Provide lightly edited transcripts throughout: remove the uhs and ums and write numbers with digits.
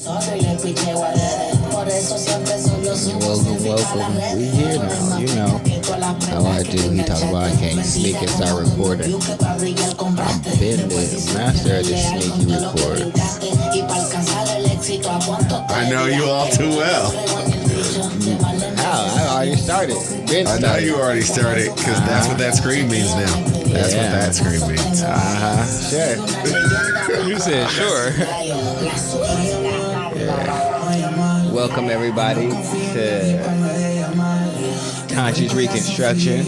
Welcome. We here now, you know how I do. He talk about I can't sneak and start recording. I've been the master of this sneaky record. I know you all too well. How? I already started. I know you already started because that's what that screen means now. That's what that screen means. Sure. You said sure. Welcome everybody to Conscious Reconstruction.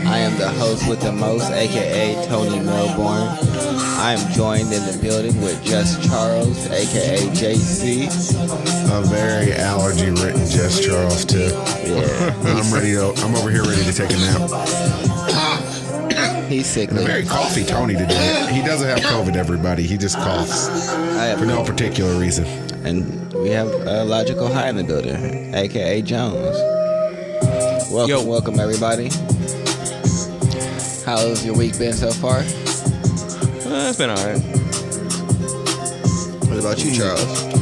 I am the host with the most, aka Tony Melbourne. I am joined in the building with Just Charles, aka JC. A very allergy-ridden Just Charles too. Yeah, I'm over here ready to take a nap. he's sickly. A very coughy Tony today. He doesn't have COVID, everybody. He just coughs for no particular reason. And we have a Logical High in the building, aka Jones. Welcome everybody. How's your week been so far? It's been alright. What about you, Charles?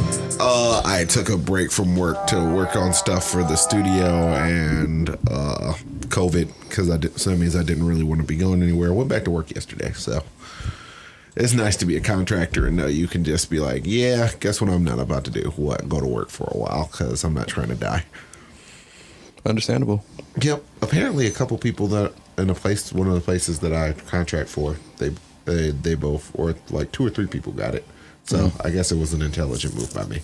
I took a break from work to work on stuff for the studio and COVID because so that means I didn't really want to be going anywhere. I went back to work yesterday, so it's nice to be a contractor and know you can just be like, yeah, guess what I'm not about to do? What? Go to work for a while because I'm not trying to die. Understandable. Yep. Apparently, a couple people that in one of the places that I contract for, they both, or like 2 or 3 people got it. So I guess it was an intelligent move by me.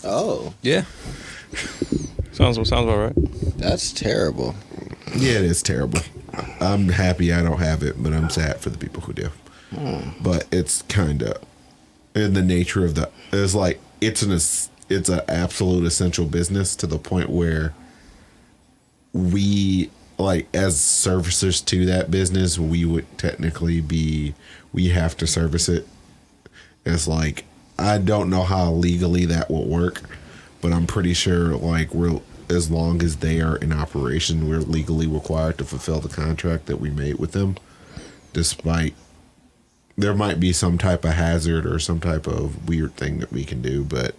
Oh, Yeah. Sounds about right. that's terrible. Yeah, it is terrible. I'm happy I don't have it, but I'm sad for the people who do. But it's kind of in the nature of it's like it's an absolute essential business to the point where we, like, as servicers to that business, we would technically we have to service it. It's like, I don't know how legally that will work, but I'm pretty sure, like, as long as they are in operation, we're legally required to fulfill the contract that we made with them, despite there might be some type of hazard or some type of weird thing that we can do, but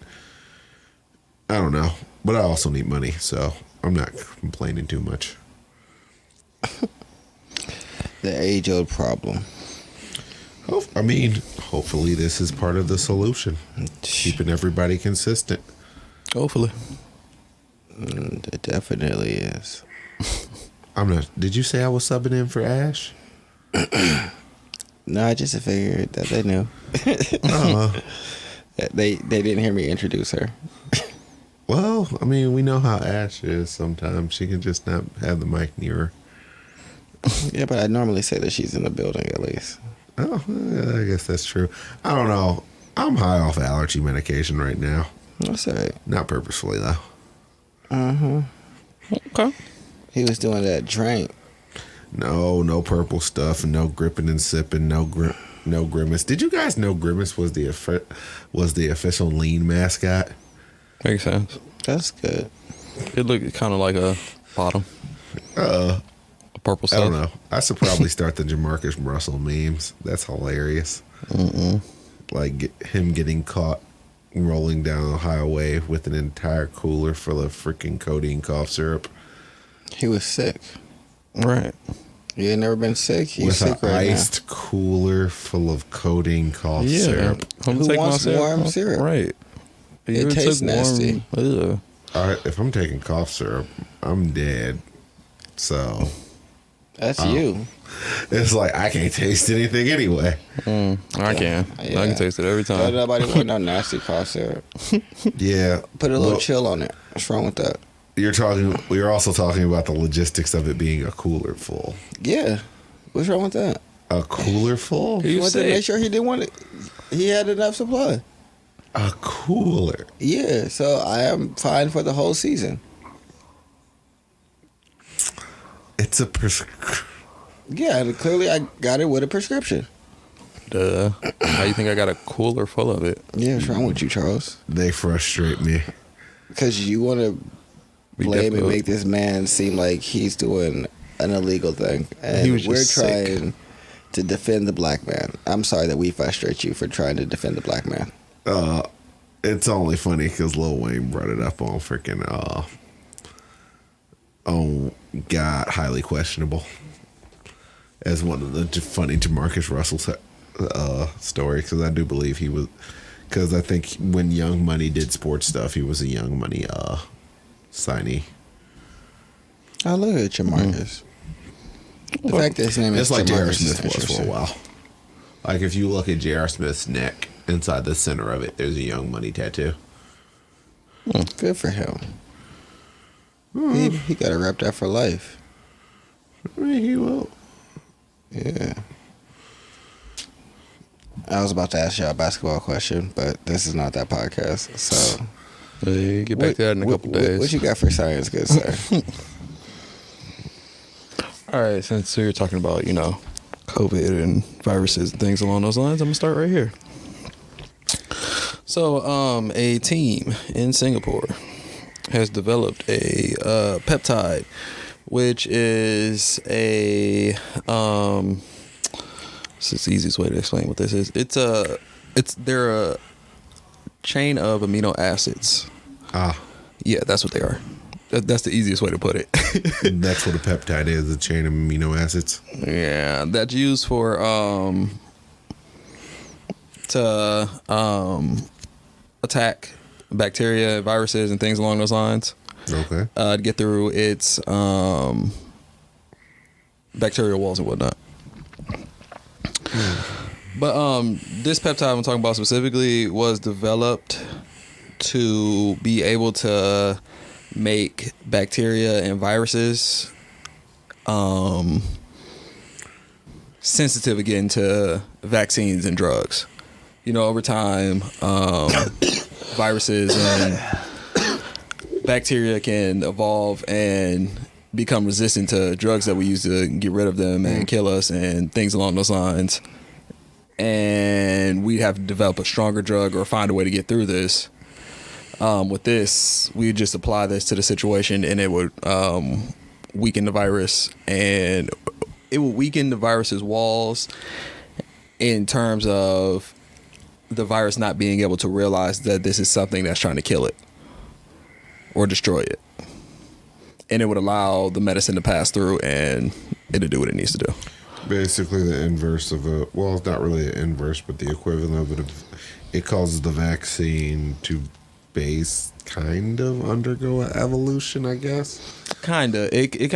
I don't know. But I also need money, so I'm not complaining too much. The age-old problem. Hopefully this is part of the solution. Keeping everybody consistent. Hopefully. It definitely is. Did you say I was subbing in for Ash? No, I just figured that they knew. They didn't hear me introduce her. Well, we know how Ash is sometimes. She can just not have the mic near her. Yeah, but I normally say that she's in the building at least. Oh, I guess that's true. I don't know. I'm high off allergy medication right now. That's all right. Not purposefully, though. Okay. He was doing that drink. No purple stuff, no gripping and sipping, no Grimace. Did you guys know Grimace was the official lean mascot? Makes sense. That's good. It looked kind of like a bottom. A purple stuff. I don't know. I should probably start the Jamarcus Russell memes. That's hilarious. Like him getting caught rolling down a highway with an entire cooler full of freaking codeine cough syrup. He was sick. Right. You ain't never been sick? He's with sick an right iced cooler full of codeine cough Yeah. syrup. I'm Who taking wants my warm syrup? Right. You It ever tastes took warm- nasty. Ugh. If I'm taking cough syrup, I'm dead. So That's you. it's like I can't taste anything anyway. I can. I can taste it every Don't time. nobody want no nasty cough syrup. Yeah. Put a little Well, chill on it. What's wrong with that? We're also talking about the logistics of it being a cooler full. Yeah. What's wrong with that? A cooler full? You He wanted to sick. make sure he didn't want it. He had enough supply. A cooler. Yeah, so I am fine for the whole season. It's a Yeah, and clearly I got it with a prescription. Duh. How you think I got a cooler full of it? Yeah, what's wrong with you, Charles? They frustrate me. Because you want to We blame and definitely- make this man seem like he's doing an illegal thing. And He was we're just sick. trying to defend the black man. I'm sorry that we frustrate you for trying to defend the black man. It's only funny because Lil Wayne brought it up on freaking oh God, highly questionable as one of the funny Jamarcus Russell story, because I do believe he was, because I think when Young Money did sports stuff, he was a Young Money signee. I look at Jamarcus. The fact that his name It's is like J.R. Jamarcus is Smith was for a interesting. while. Like if you look at J.R. Smith's neck, inside the center of it, there's a Young Money tattoo. Good for him. He got to rep that for life. I mean, he will. Yeah. I was about to ask y'all a basketball question, but this is not that podcast. So Hey, get back to that in a couple days. What you got for science, good sir? All right, since we're talking about, COVID and viruses and things along those lines, I'm going to start right here. So, a team in Singapore has developed a peptide, which is this is the easiest way to explain what this is. They're a chain of amino acids. Yeah, that's what they are. That's the easiest way to put it. That's what a peptide is, a chain of amino acids. Yeah, that's used for to attack bacteria, viruses, and things along those lines. Okay. To get through its bacterial walls and whatnot. But this peptide I'm talking about specifically was developed to be able to make bacteria and viruses sensitive again to vaccines and drugs. Over time, viruses and bacteria can evolve and become resistant to drugs that we use to get rid of them and kill us and things along those lines. And we'd have to develop a stronger drug or find a way to get through this. With this, we just apply this to the situation and it would weaken the virus, and it will weaken the virus's walls in terms of the virus not being able to realize that this is something that's trying to kill it or destroy it. And it would allow the medicine to pass through and it'll do what it needs to do. Basically the inverse of well, it's not really an inverse, but the equivalent of it. It causes the vaccine to kind of undergo an evolution, I guess. Kinda. It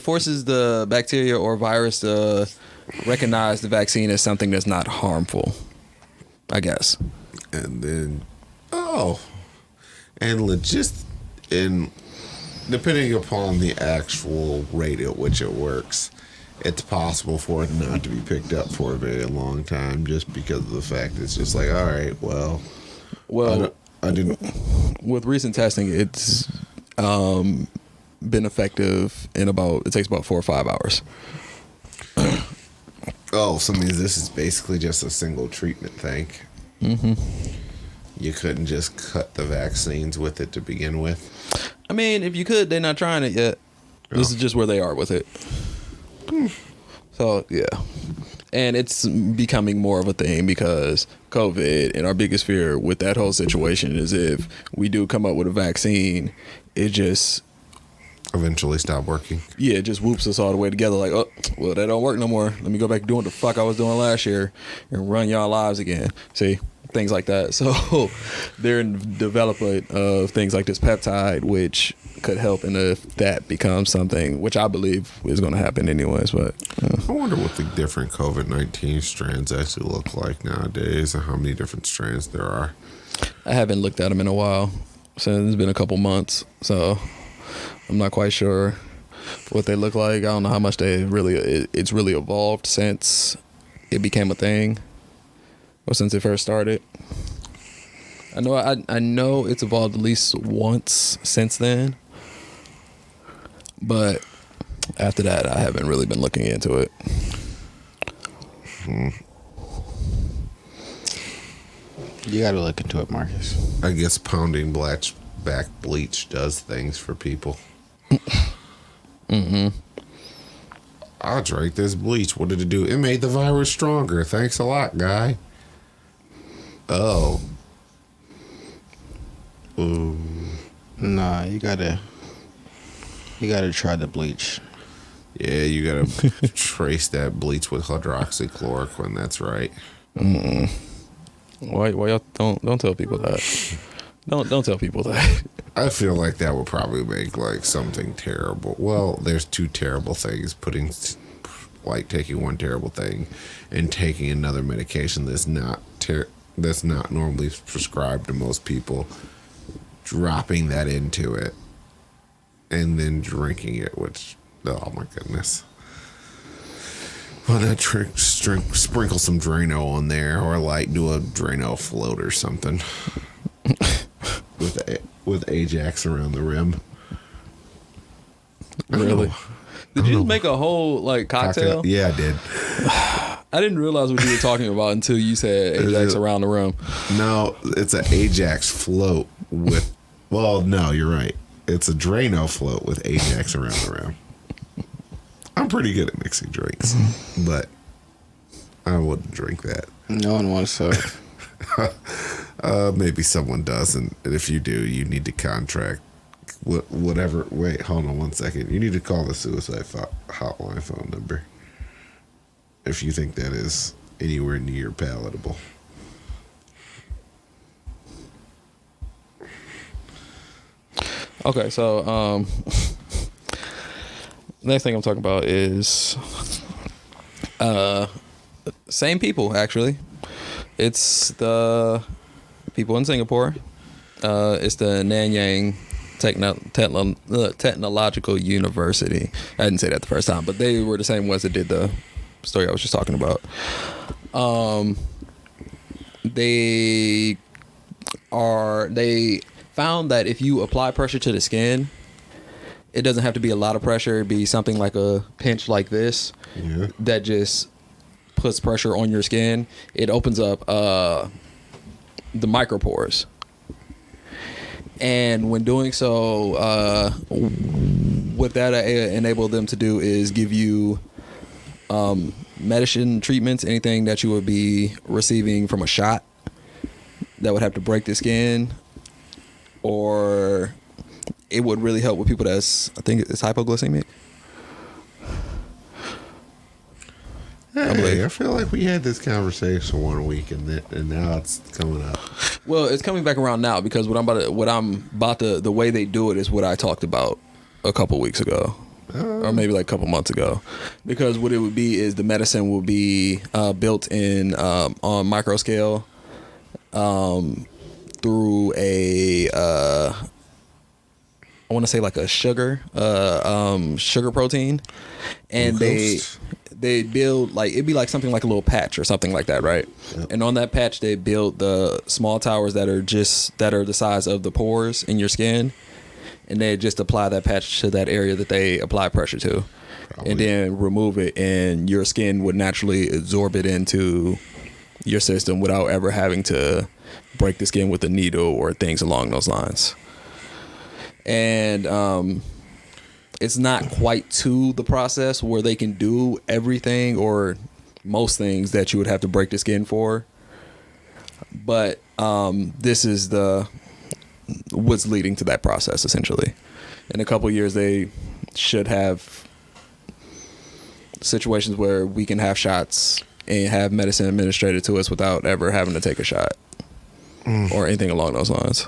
forces the bacteria or virus to recognize the vaccine as something that's not harmful, I guess. And then, and depending upon the actual rate at which it works, it's possible for it not to be picked up for a very long time, just because of the fact it's just like, all right, well, I didn't. With recent testing, it's been effective in it takes about 4 or 5 hours. Oh, so means this is basically just a single treatment thing. Mm-hmm. You couldn't just cut the vaccines with it to begin with. I mean, if you could, they're not trying it yet. This is just where they are with it. So, yeah. And it's becoming more of a thing because COVID, and our biggest fear with that whole situation is if we do come up with a vaccine, it just eventually stop working. Yeah, it just whoops us all the way together like, oh, well, that don't work no more. Let me go back to doing what the fuck I was doing last year and run y'all lives again. See? Things like that. So they're in development of things like this peptide, which could help, and if that becomes something, which I believe is going to happen anyways. But I wonder what the different COVID-19 strands actually look like nowadays, and how many different strands there are. I haven't looked at them in a while, so it's been a couple months, so I'm not quite sure what they look like. I don't know how much it's really evolved since it became a thing. Or since it first started. I know it's evolved at least once since then. But after that, I haven't really been looking into it. You got to look into it, Marcus. I guess pounding back bleach does things for people. Mm-hmm. I'll drink this bleach. What did it do? It made the virus stronger. Thanks a lot, guy. Oh, Ooh. Nah, you gotta try the bleach. Yeah, you gotta trace that bleach with hydroxychloroquine. That's right. Why y'all don't tell people that? Don't tell people that. I feel like that would probably make like something terrible. Well, there's two terrible things: taking one terrible thing and taking another medication that's not normally prescribed to most people, dropping that into it, and then drinking it. Which, oh my goodness. Why not sprinkle some Drano on there, or like do a Drano float or something with Ajax around the rim. Really? Did you just make a whole like cocktail? Yeah, I did. I didn't realize what you were talking about until you said Ajax around the rim. No, it's an Ajax float with. Well, no, you're right. It's a Drano float with Ajax around the rim. I'm pretty good at mixing drinks, but I wouldn't drink that. No one wants to. Maybe someone does, and if you do, you need to contract whatever. Wait, hold on 1 second. You need to call the suicide hotline phone number if you think that is anywhere near palatable. Okay, so next thing I'm talking about is same people actually. It's the people in Singapore. It's the Nanyang Technological University. I didn't say that the first time, but they were the same ones that did the story I was just talking about. They found that if you apply pressure to the skin, it doesn't have to be a lot of pressure. It'd be something like a pinch like this that just puts pressure on your skin. It opens up the micropores. And when doing so, what that enabled them to do is give you medicine treatments, anything that you would be receiving from a shot that would have to break the skin, or it would really help with people that's, I think it's hypoglycemic. Hey, I feel like we had this conversation 1 week and now it's coming up. Well, it's coming back around now because the way they do it is what I talked about a couple weeks ago. Or maybe like a couple months ago. Because what it would be is the medicine will be built in on micro scale through a I want to say like a sugar protein, and they build like it'd be like something like a little patch or something like that, right? Yep. And on that patch they build the small towers that are the size of the pores in your skin, and they just apply that patch to that area that they apply pressure to. Probably. And then remove it, and your skin would naturally absorb it into your system without ever having to break the skin with a needle or things along those lines. And it's not quite to the process where they can do everything or most things that you would have to break the skin for. But this is what's leading to that process, essentially. In a couple of years, they should have situations where we can have shots and have medicine administered to us without ever having to take a shot or anything along those lines.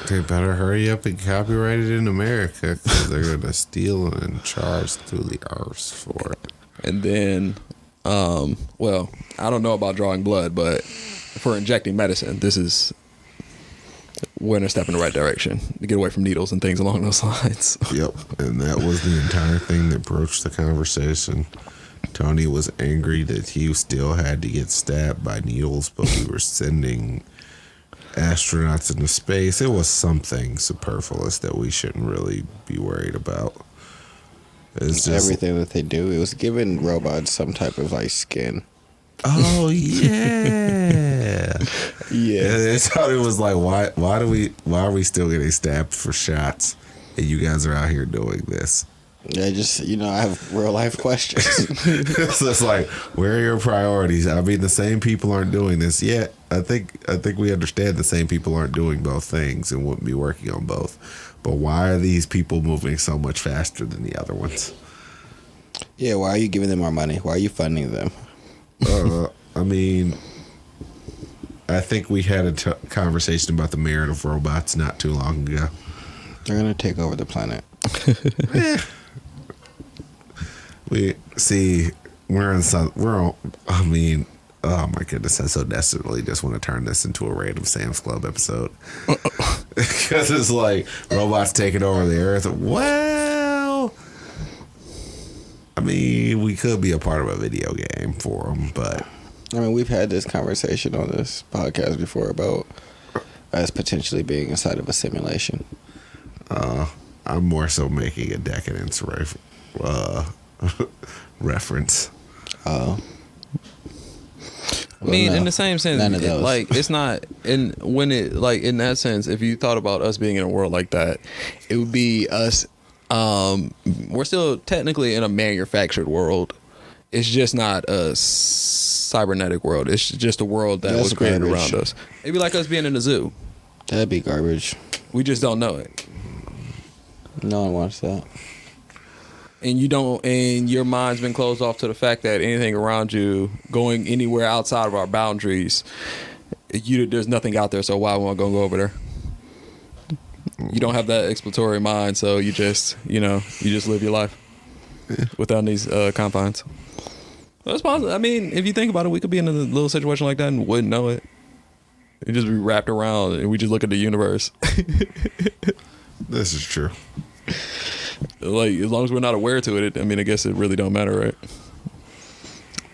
They better hurry up and copyright it in America because they're going to steal and charge through the arse for it. And then, well, I don't know about drawing blood, but for injecting medicine, we're in a step in the right direction to get away from needles and things along those lines. Yep. And that was the entire thing that broached the conversation. Tony was angry that he still had to get stabbed by needles, but we were sending astronauts into space. It was something superfluous that we shouldn't really be worried about. It's just everything that they do. It was giving robots some type of like skin. Oh yeah. Yeah. They thought it was like, why are we still getting stabbed for shots and you guys are out here doing this? Yeah, just I have real life questions. So it's like, where are your priorities? I mean, the same people aren't doing this yet. I think we understand the same people aren't doing both things and wouldn't be working on both. But why are these people moving so much faster than the other ones? Yeah, why are you giving them more money? Why are you funding them? I mean, I think we had a conversation about the merit of robots not too long ago. They're gonna take over the planet. I mean, oh my goodness, I so desperately just want to turn this into a random Sam's Club episode. Because it's like robots taking over the earth. Well, I mean, we could be a part of a video game for them, but I mean, we've had this conversation on this podcast before about us potentially being inside of a simulation. I'm more so making a Decadence reference. Oh. I mean, no, in the same sense, none of those. like it's not in that sense. If you thought about us being in a world like that, it would be us. We're still technically in a manufactured world. It's just not a cybernetic world. It's just a world that That's was created garbage. around us. It'd be like us being in a zoo. That'd be garbage. We just don't know it. No one wants that. And you don't, and your mind's been closed off to the fact that anything around you, going anywhere outside of our boundaries, there's nothing out there. So why am I gonna go over there? You don't have that exploratory mind, so you just live your life without these confines. That's possible. I mean, if you think about it, we could be in a little situation like that and wouldn't know it. It'd just be wrapped around, and we just look at the universe. This is true. Like, as long as we're not aware to it, I mean, I guess it really don't matter, right?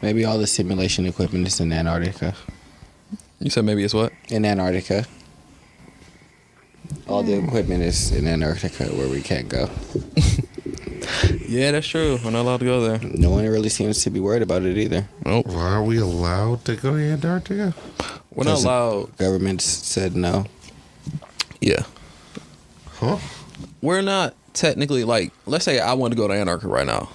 Maybe all the simulation equipment is in Antarctica. You said maybe it's what? In Antarctica. All the equipment is in Antarctica where we can't go. Yeah, that's true. We're not allowed to go there. No one really seems to be worried about it either. Nope. Why are we allowed to go to Antarctica? We're not Because the allowed. Government said no. Yeah. Huh? We're not technically, like, let's say I wanted to go to Antarctica right now.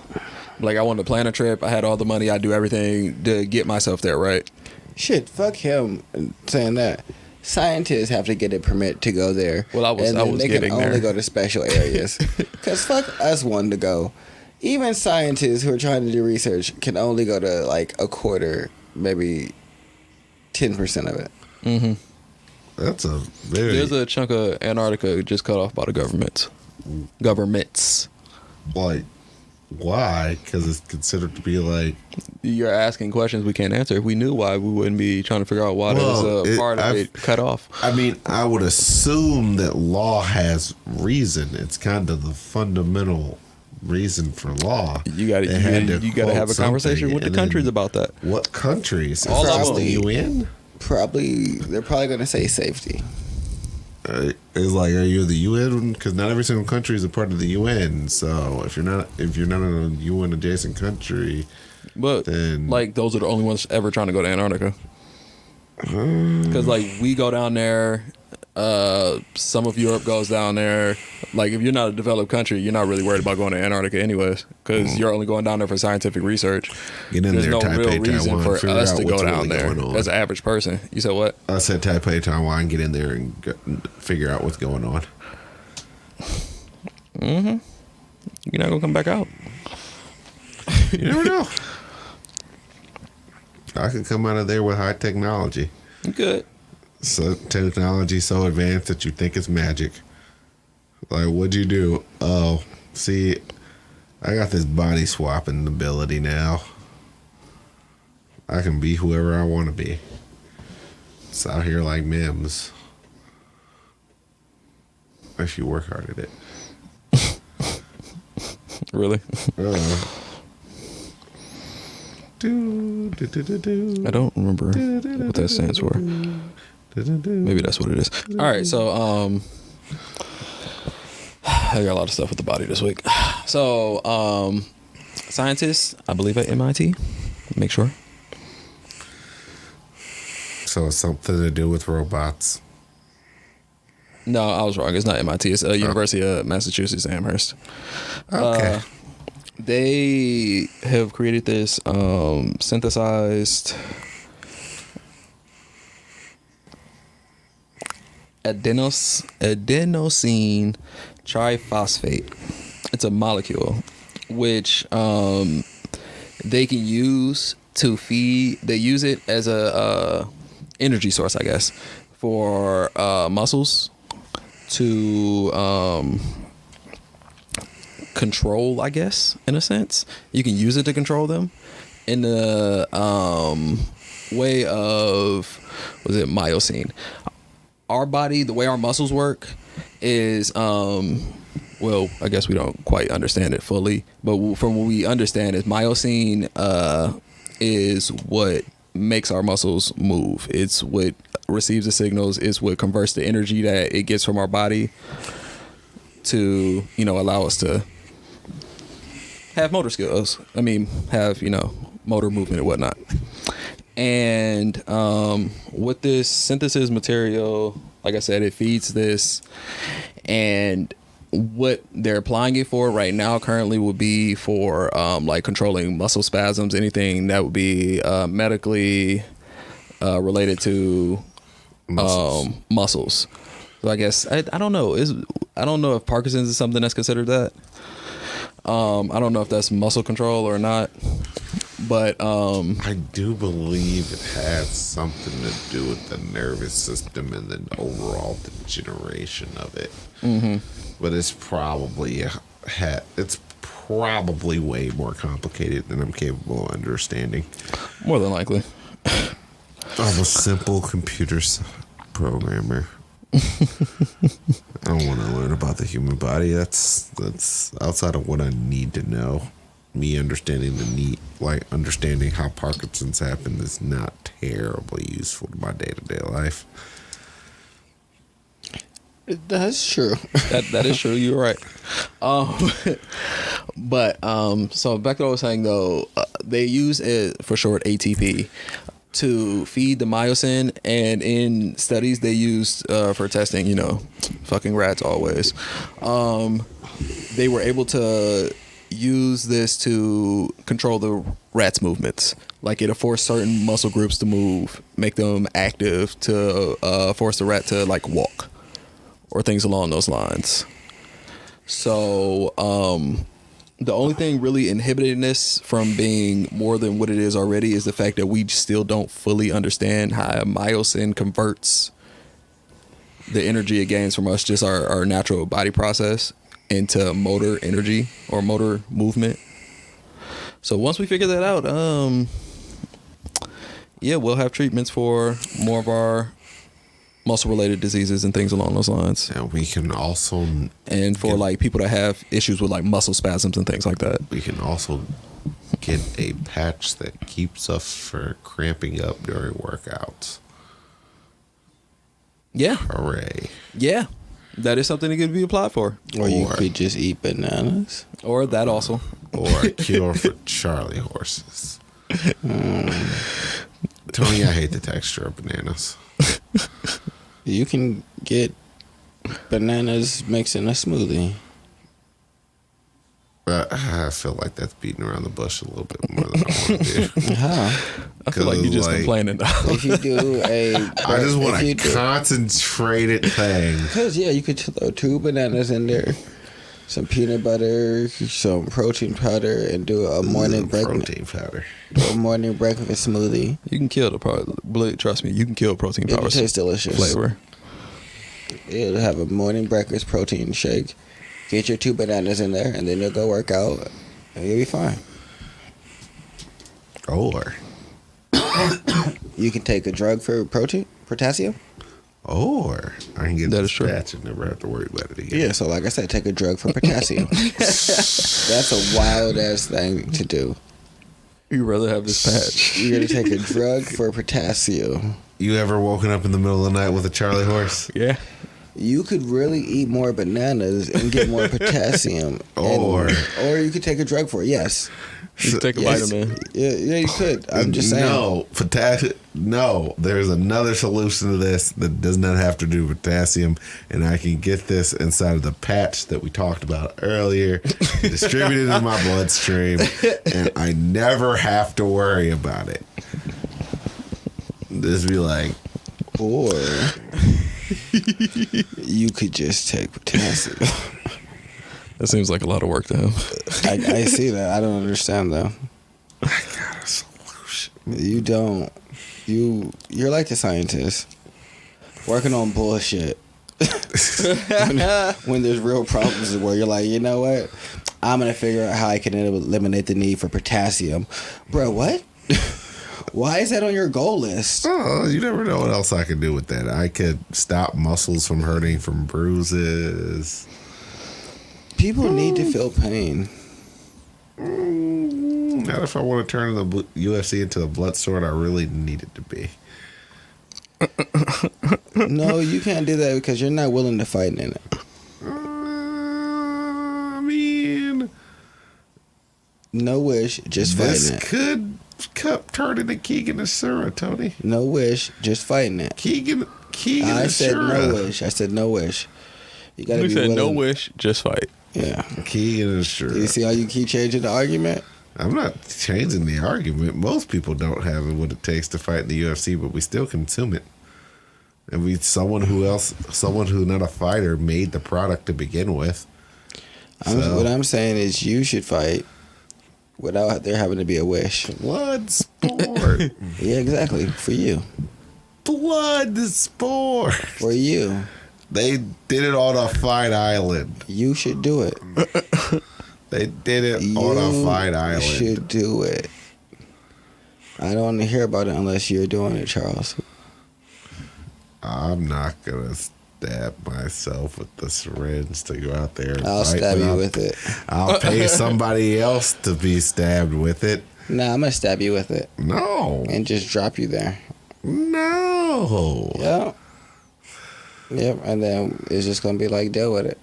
Like, I wanted to plan a trip. I had all the money. I'd do everything to get myself there, right? Shit, fuck him saying that. Scientists have to get a permit to go there. Well, I was they can getting only there. go to special areas. Because fuck us wanting to go. Even scientists who are trying to do research can only go to like a quarter, maybe 10% of it. Mm-hmm. That's a very... There's a chunk of Antarctica just cut off by the governments. Like, why? Because it's considered to be like... You're asking questions we can't answer. If we knew why, we wouldn't be trying to figure out why Well, there's a part of it cut off. I mean, I would assume that law has reason. It's kind of the fundamental reason for law. You got They had to quote have a conversation something, with the and countries then- about that. What countries? All Is of that them. the UN? They're probably going to say safety. It's like, are you the UN? Because not every single country is a part of the UN. So if you're not in a UN adjacent country, But then like those are the only ones ever trying to go to Antarctica. Because like we go down there, some of Europe goes down there. Like if you're not a developed country, you're not really worried about going to Antarctica anyways, because you're only going down there for scientific research. Get in There's there, no Taipei, real reason Taiwan, for figure us out to go what's down really there going on. as an average person. You said what? I said Taipei, Taiwan, get in there and figure out what's going on. Mm-hmm. You're not gonna come back out. You never know. I could come out of there with high technology. You good. So technology so advanced that you think it's magic. Like, what'd you do? Oh, see, I got this body swapping ability now. I can be whoever I want to be. It's out here like Mims. If you work hard at it. Really? I don't remember what that stands for. Maybe that's what it is. All right, so I got a lot of stuff with the body this week. So scientists, I believe at MIT, make sure. So it's something to do with robots. No, I was wrong. It's not MIT. It's University of Massachusetts Amherst. Okay. They have created this synthesized adenosine triphosphate. It's a molecule which they can use to feed. They use it as a energy source, I guess, for muscles to control, I guess, in a sense. You can use it to control them in the way of, was it myosin? Our body, the way our muscles work is, well, I guess we don't quite understand it fully, but from what we understand is myosin is what makes our muscles move. It's what receives the signals. It's what converts the energy that it gets from our body to, allow us to have motor skills. I mean, have, motor movement and whatnot. And with this synthesis material, like I said, it feeds this. And what they're applying it for right now currently would be for like controlling muscle spasms, anything that would be medically related to muscles. So I guess, I don't know. I don't know if Parkinson's is something that's considered that. I don't know if that's muscle control or not, but I do believe it has something to do with the nervous system and the overall degeneration of it. Mm-hmm. But it's probably way more complicated than I'm capable of understanding. More than likely. I'm a simple computer programmer. I don't want to learn about the human body. That's outside of what I need to know. Me understanding understanding how Parkinson's happen is not terribly useful to my day-to-day life. That's true. That is true. You're right. But so back to what I was saying though, they use it for short ATP to feed the myosin, and in studies they used for testing, fucking rats always. They were able to use this to control the rat's movements. Like it'll force certain muscle groups to move, make them active to force the rat to like walk or things along those lines. So the only thing really inhibiting this from being more than what it is already is the fact that we still don't fully understand how myosin converts the energy it gains from us, just our natural body process, into motor energy or motor movement. So once we figure that out, we'll have treatments for more of our muscle-related diseases and things along those lines. And we can also... And for like people that have issues with like muscle spasms and things like that. We can also get a patch that keeps us from cramping up during workouts. Yeah. Hooray. Yeah. That is something that can be applied for. Or you could just eat bananas. Or that also. Or a cure for Charlie horses. Tony, I hate the texture of bananas. You can get bananas mixed in a smoothie. I feel like that's beating around the bush a little bit more than I want to do. I feel like you're just complaining. If you do I just want a concentrated thing. Because, you could throw 2 bananas in there, some peanut butter, some protein powder, and do a morning breakfast. Protein powder. Do a morning breakfast smoothie. You can kill the powder. Trust me, you can kill protein powder. It'll taste delicious. Flavor. It'll have a morning breakfast protein shake. Get your 2 bananas in there, and then you'll go work out, and you'll be fine. Or you can take a drug for potassium. Or I can get that this patch and never have to worry about it again. Yeah, so like I said, take a drug for potassium. That's a wild ass thing to do. You'd rather have this patch. You're gonna take a drug for potassium. You ever woken up in the middle of the night with a Charlie horse? Yeah. You could really eat more bananas and get more potassium. Or you could take a drug for it. Yes. You take a vitamin. Yeah, you could. I'm just saying. No, no, there's another solution to this that does not have to do with potassium, and I can get this inside of the patch that we talked about earlier, distributed in my bloodstream, and I never have to worry about it. Just be like, Or you could just take potassium. That seems like a lot of work to him. I see that. I don't understand though. I got a solution. You don't. You're like the scientist working on bullshit. when there's real problems where you're like, you know what? I'm gonna figure out how I can eliminate the need for potassium. Bro, what? Why is that on your goal list? Oh, you never know what else I could do with that. I could stop muscles from hurting from bruises. People need to feel pain. Not if I want to turn the UFC into a blood sport I really need it to be. No, you can't do that because you're not willing to fight in it. I mean, No wish, just this fighting it. could turn into Keegan Ashura, Tony. No wish, just fighting it. Keegan I said no Ashura. wish. I said no wish. You gotta He be said, willing. no wish, just fight. Yeah. Keegan You Ashura. see how you keep changing the argument? I'm not changing the argument. Most people don't have what it takes to fight in the UFC, but we still consume it. And someone who not a fighter made the product to begin with. So, What I'm saying is you should fight without there having to be a wish. blood sport. Yeah, exactly. For you. Blood sport. For you. They did it on a fight island. You should do it. They did it on a fight You island. should do it. I don't want to hear about it unless you're doing it, Charles. I'm not gonna stab myself with the syringe to go out there and I'll fight, stab but you I'll- with it. I'll pay somebody else to be stabbed with it. Nah, I'm going to stab you with it No. and just drop you there. No. Yep. Yep, and then it's just going to be like, deal with it.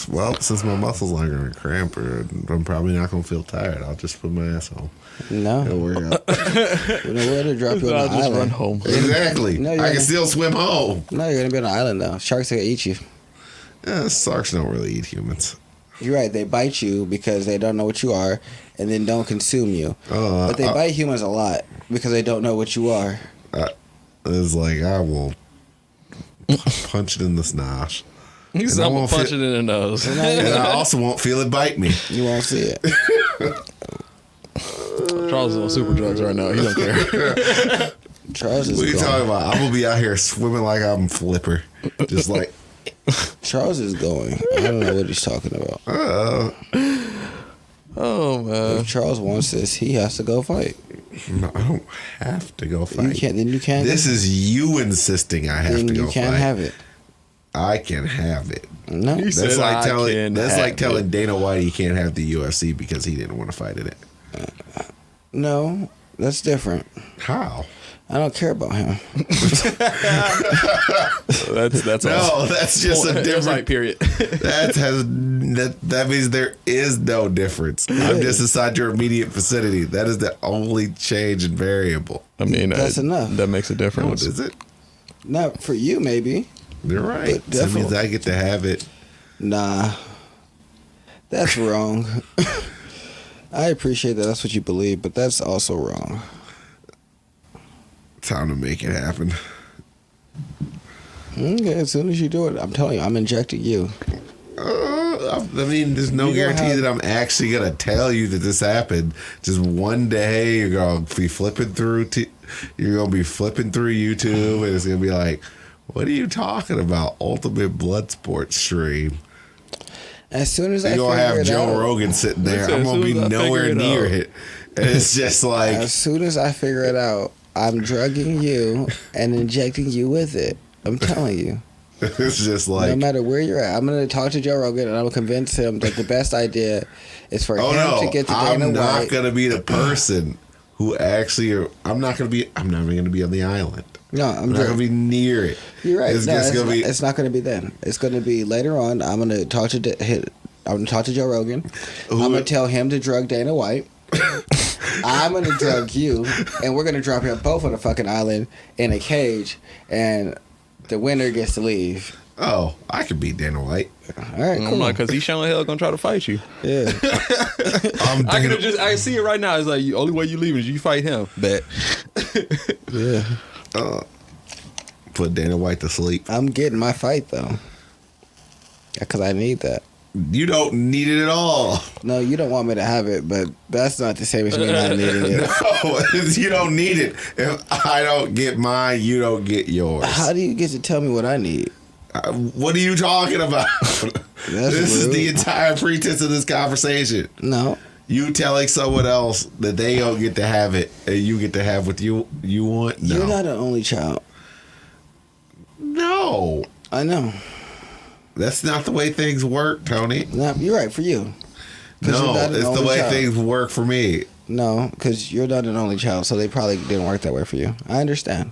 Well, since my muscles aren't gonna cramp, or I'm probably not gonna feel tired. I'll just put my ass home. No. It'll work out. You know where to drop you on I'll an just island. run home. Exactly. No, you're I can gonna- still swim home. No, you're going to be on an island, though. Sharks are going to eat you. Sharks don't really eat humans. You're right. They bite you because they don't know what you are and then don't consume you. But they bite humans a lot because they don't know what you are. It's like I will punch it in the snosh. He's And I I'm won't punching it in the nose. And I also won't feel it bite me. You won't see it. Charles is on super drugs right now. He don't care. Charles is What are you going. talking about? I'm gonna be out here swimming like I'm Flipper. Just like, Charles is going. I don't know what he's talking about. Oh man. If Charles wants this, he has to go fight. no, I don't have to go You fight. can't. Then you can't. This is you insisting I have then to go you can't fight. have it. I can have it. No. He That's said, like "I telling can that's like have telling it." Dana White he can't have the UFC because he didn't want to fight in it. No. That's different. How? I don't care about him. That's all. No, that's just a That's different. like period. That means there is no difference. I'm just inside your immediate vicinity. That is the only change and variable. I mean, That's enough. That makes a No, difference. is it? Not for you, maybe. You're right. But That means definitely. I get to have it. Nah. That's wrong. I appreciate that. That's what you believe, but that's also wrong. Time to make it happen. Okay, as soon as you do it, I'm telling you, I'm injecting you. I mean, there's no You don't guarantee have- that I'm actually gonna tell you that this happened. Just one day, you're gonna be flipping through. You're gonna be flipping through YouTube, and it's gonna be like, "What are you talking about? Ultimate blood sports stream." As soon as I You're gonna figure have it Joe out, Rogan sitting there. Listen, I'm as gonna be soon as I nowhere figure it near out. it. And it's just like as soon as I figure it out, I'm drugging you and injecting you with it. I'm telling you. it's just No like matter where you're at, I'm gonna talk to Joe Rogan and I'm gonna convince him that the best idea is for oh him no, to get to Dana I'm not White. gonna be the person who actually. I'm not even gonna be on the island. No, I'm not gonna be near it. You're right. It's No, just it's, gonna not, be. it's not gonna be then. It's gonna be later on. I'm gonna talk to I'm gonna talk to Joe Rogan. I'm gonna tell him to drug Dana White. I'm gonna drug you, and we're gonna drop you both on a fucking island in a cage, and the winner gets to leave. Oh, I could beat Dana White. All right, I'm cool. like, because he's showing hell gonna try to fight you. Yeah. I see it right now. It's like, the only way you leave is you fight him. Bet. Yeah. Put Dana White to sleep. I'm getting my fight though, because I need that. You don't need it at all. No, you don't want me to have it, but that's not the same as me not needing it. No, you don't need it. If I don't get mine, you don't get yours. How do you get to tell me what I need? What are you talking about? This is rude. the entire pretense of this conversation. No. You telling someone else that they don't get to have it and you get to have what you want? No. You're not an only child. No. I know. That's not the way things work, Tony. No, you're right for you. 'Cause No, you're not an it's the only way child. things work for me. No, because you're not an only child, so they probably didn't work that way for you. I understand.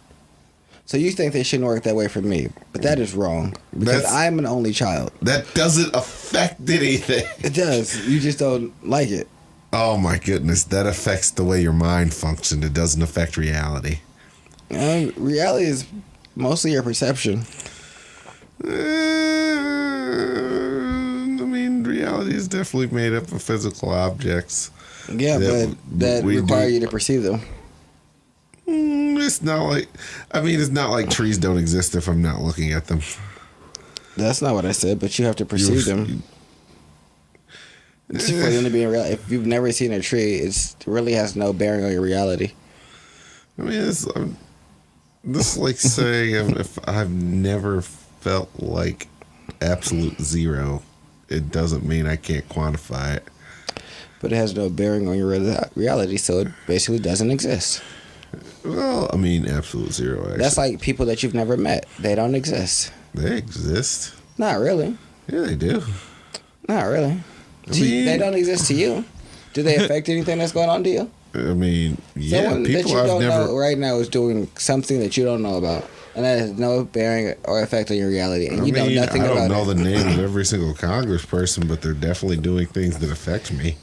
So you think they shouldn't work that way for me, but that is wrong because That's- I'm an only child. That doesn't affect anything. It does. You just don't like it. Oh my goodness, that affects the way your mind functions. It doesn't affect reality. Reality is mostly your perception. I mean, reality is definitely made up of physical objects. Yeah, That but that we require do. you to perceive them. It's not like, it's not like trees don't exist if I'm not looking at them. That's not what I said, but you have to perceive them. It's for them to be in real. If you've never seen a tree, it really has no bearing on your reality. I mean, this is like saying if I've never felt like absolute zero, it doesn't mean I can't quantify it. But it has no bearing on your reality, so it basically doesn't exist. Well, I mean, absolute zero. Actually, That's like people that you've never met. They don't exist. they exist. Not really. Yeah, they do. Not really. They don't exist to you. Do they affect anything that's going on to you? I mean, yeah, Someone that people you I've don't never. know right now is doing something that you don't know about. And that has no bearing or effect on your reality. And you know nothing I about don't know it. the name of every single congressperson, but they're definitely doing things that affect me.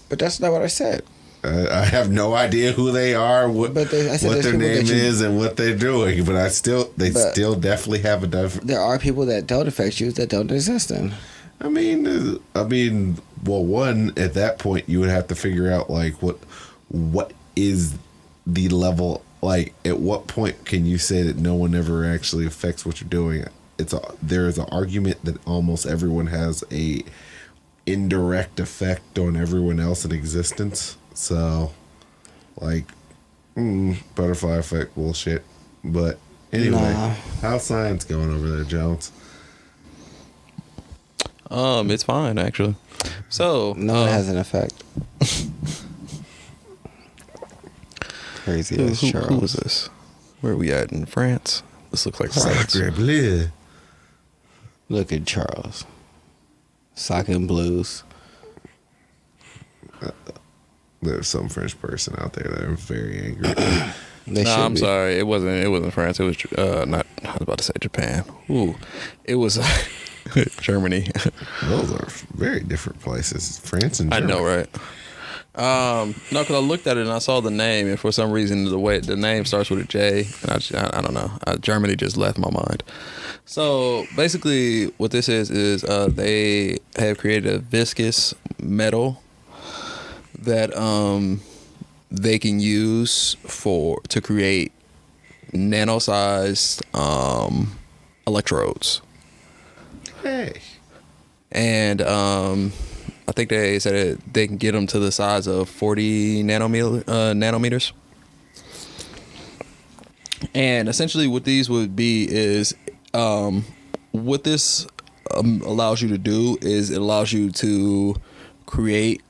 But that's not what I said. I have no idea who they are, what I said what there's their people name that you- is, and what they're doing. But they But- still definitely have a different. There are people that don't affect you that don't exist then. I mean, well, one at that point you would have to figure out like what is the level. Like, at what point can you say that no one ever actually affects what you're doing? There is an argument that almost everyone has a indirect effect on everyone else in existence. So, like, butterfly effect bullshit. But anyway, Nah. how's science going over there, Jones? It's fine actually. So No, it has an effect. Crazy as who Charles. was this? Where are we at in France? This looks like France. Sacre bleu. Look at Charles. Sock and blues. There's some French person out there that are very angry. They No, should I'm be. sorry. It wasn't France. It was not. I was about to say Japan. Ooh, it was Germany. Those are very different places. France and I Germany. know, right? No, because I looked at it and I saw the name, and for some reason the way the name starts with a J, and I don't know. Germany just left my mind. So basically, what this is they have created a viscous metal that they can use to create nano-sized electrodes. Hey. And I think they said they can get them to the size of 40 nanometers. And essentially what these would be is what this allows you to do is it allows you to create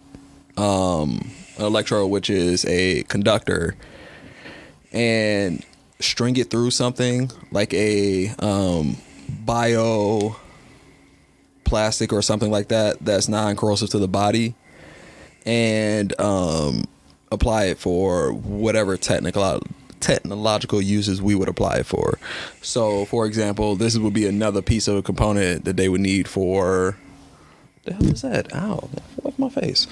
an electrode, which is a conductor, and string it through something like a bio plastic or something like that that's non-corrosive to the body, and apply it for whatever technological uses we would apply it for. So for example, this would be another piece of a component that they would need for the hell is that? Ow, what's my face?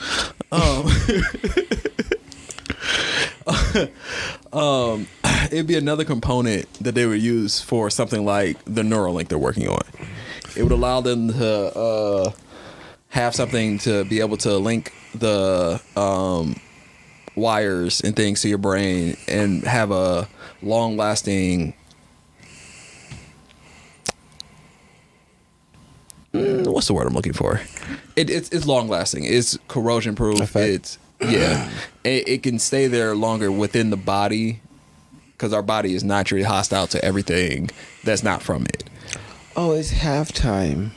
It'd be another component that they would use for something like the Neuralink they're working on. It would allow them to have something to be able to link the wires and things to your brain and have a long-lasting. What's the word I'm looking for? It's long-lasting. It's corrosion-proof. Effect. It can stay there longer within the body because our body is naturally hostile to everything that's not from it. Oh, it's halftime.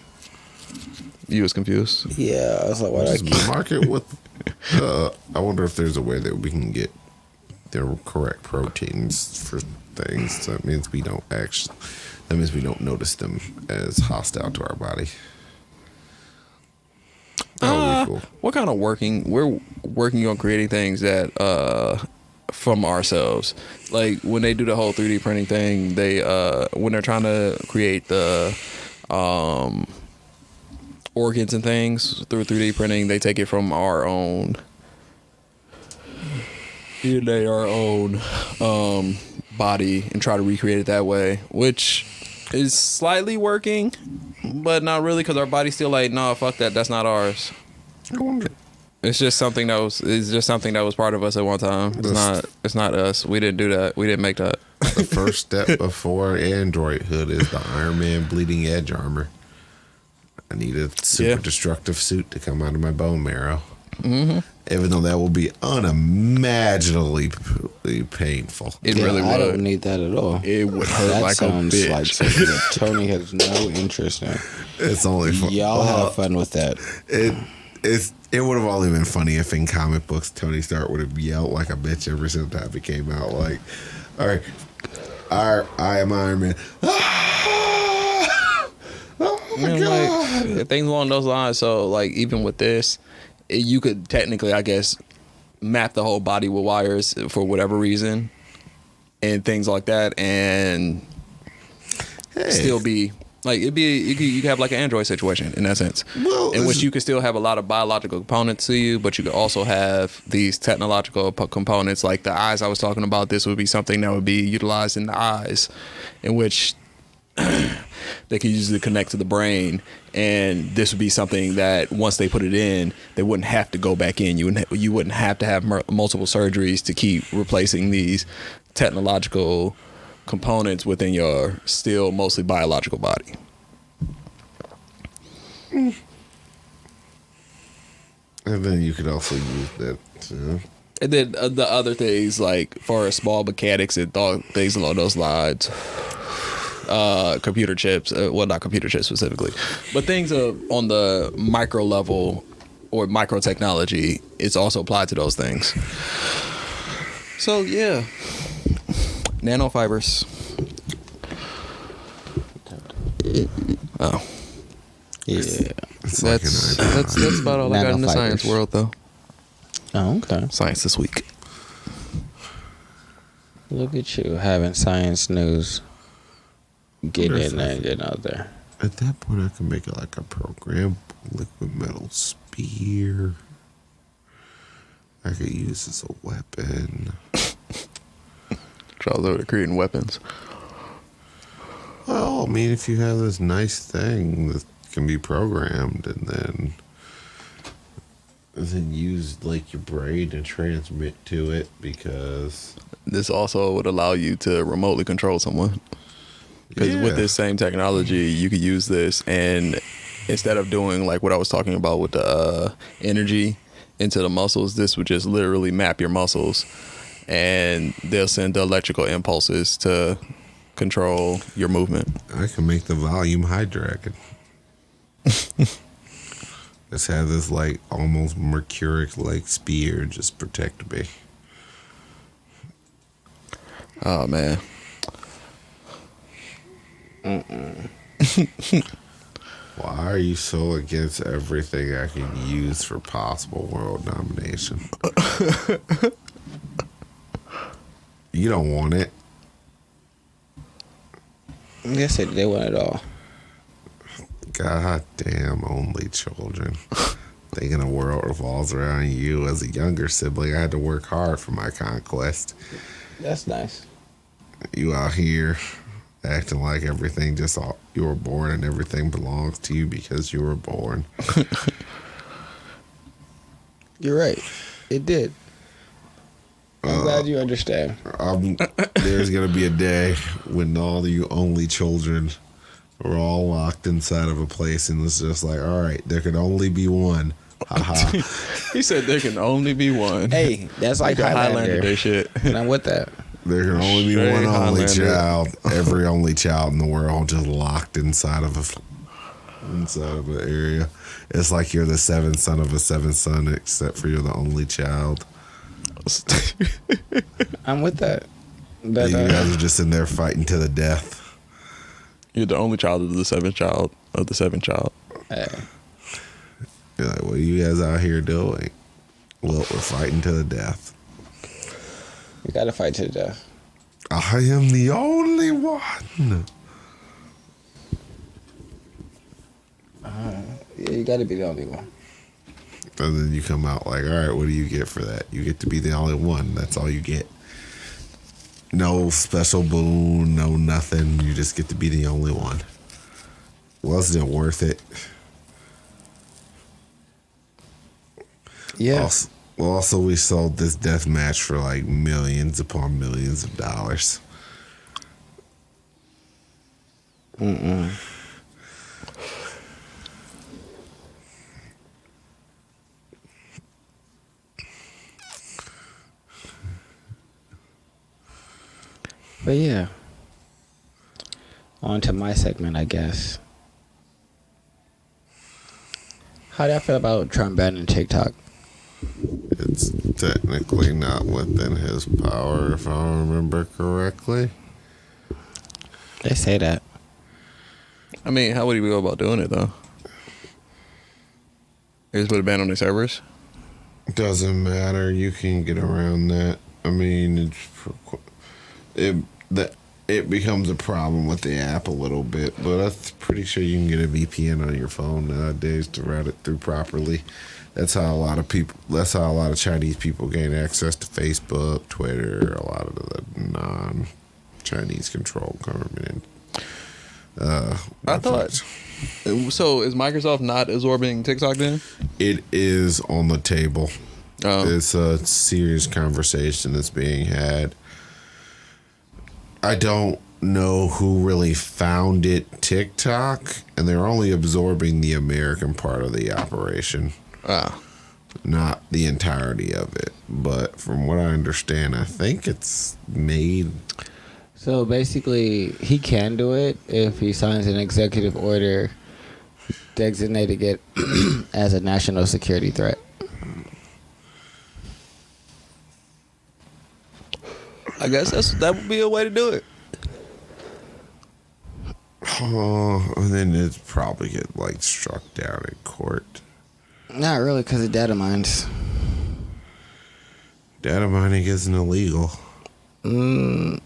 You was confused? Yeah, I was like, what? Just mark it with. I wonder if there's a way that we can get the correct proteins for things. That means we don't actually. That means we don't notice them as hostile to our body. That would be cool. What kind of we're working on creating things that from ourselves. Like when they do the whole 3D printing thing, they when they're trying to create the organs and things through 3D printing, they take it from our own DNA, our own body, and try to recreate it that way, which is slightly working, but not really because our body's still like, no, fuck that, that's not ours. I wonder. It's just something that was part of us at one time. It's not us. We didn't do that. We didn't make that. The first step before androidhood is the Iron Man bleeding edge armor. I need a super destructive suit to come out of my bone marrow. Mm-hmm. Even though that will be unimaginably painful. It really would. I don't need that at all. It would hurt that like a sounds bitch. like something that Tony has no interest in. It's only fun. Y'all have fun with that. It would have only been funny if in comic books Tony Stark would have yelled like a bitch every single time it came out. Like, all right, I am Iron Man. Oh my God. Like things along those lines. So like even with this, you could technically, I guess, map the whole body with wires for whatever reason, and things like that, and still be. Like it'd be, you could have like an Android situation in that sense, in which you could still have a lot of biological components to you, but you could also have these technological components like the eyes I was talking about. This would be something that would be utilized in the eyes, in which they could usually connect to the brain, and this would be something that once they put it in, they wouldn't have to go back in. You wouldn't have to have multiple surgeries to keep replacing these technological components within your still mostly biological body. And then you could also use that. And then the other things like for small mechanics and things along those lines, computer chips. Well, not computer chips specifically, but things on the micro level or micro technology. It's also applied to those things. So yeah. Nanofibers. Oh. Yeah. It's like That's about all I got in the Nanofibers. science world, though. Oh, okay. Science this week. Look at you having science news. Getting in there and getting out there. At that point, I can make it like a program liquid metal spear. I could use as a weapon. Charles are creating weapons. Well, I mean, if you have this nice thing that can be programmed and then use like your brain to transmit to it, because This also would allow you to remotely control someone. Because with this same technology, you could use this, and instead of doing like what I was talking about with the energy into the muscles, this would just literally map your muscles, and they'll send the electrical impulses to control your movement. I can make the volume high dragon. Let's have this like almost mercuric like spear just protect me. Oh man. Why are you so against everything I can use for possible world domination? You don't want it. Yes, they want it all. God damn, only children. thinking the world revolves around you. As a younger sibling, I had to work hard for my conquest. That's nice. You out here acting like everything you were born and everything belongs to you because you were born. You're right. It did. I'm glad you understand. There's gonna be a day when all you only children are all locked inside of a place, and it's just like, all right, there can only be one. Haha. He said there can only be one. Hey, that's like Highlander Highlander. Day shit. And I'm with that. There can only be Straight one only Highlander. child. Every only child in the world just locked inside of an area. It's like you're the seventh son of a seventh son, except for you're the only child. I'm with that. But, You guys are just in there fighting to the death. You're the only child of the seventh child of the seventh child. hey, You're like, what are you guys out here doing? Well, we're fighting to the death. we gotta fight to the death. I am the only one. Yeah, you gotta be the only one. And then you come out like, all right, what do you get for that? You get to be the only one. That's all you get. No special boon, no nothing. You just get to be the only one. Wasn't it worth it? Yeah. Also, we sold this death match for like millions upon millions of dollars. But yeah. On to my segment, I guess. How do I feel about Trump banning TikTok? It's technically not within his power, if I remember correctly. They say that. I mean, how would he go about doing it though? He just put a ban on their servers. Doesn't matter. You can get around that. I mean, it becomes a problem with the app a little bit, but I'm pretty sure you can get a VPN on your phone nowadays to route it through properly. That's how a lot of Chinese people gain access to Facebook, Twitter, a lot of the non-Chinese controlled government. I thought. So is Microsoft not absorbing TikTok then? It is on the table. It's a serious conversation that's being had. I don't know who really founded TikTok, and they're only absorbing the American part of the operation, not the entirety of it. But from what I understand, I think it's made. So basically, he can do it if he signs an executive order designating it as a national security threat. I guess that would be a way to do it. Oh, and then it's probably get like struck down in court. Not really, because of data mines. Data mining isn't illegal. No,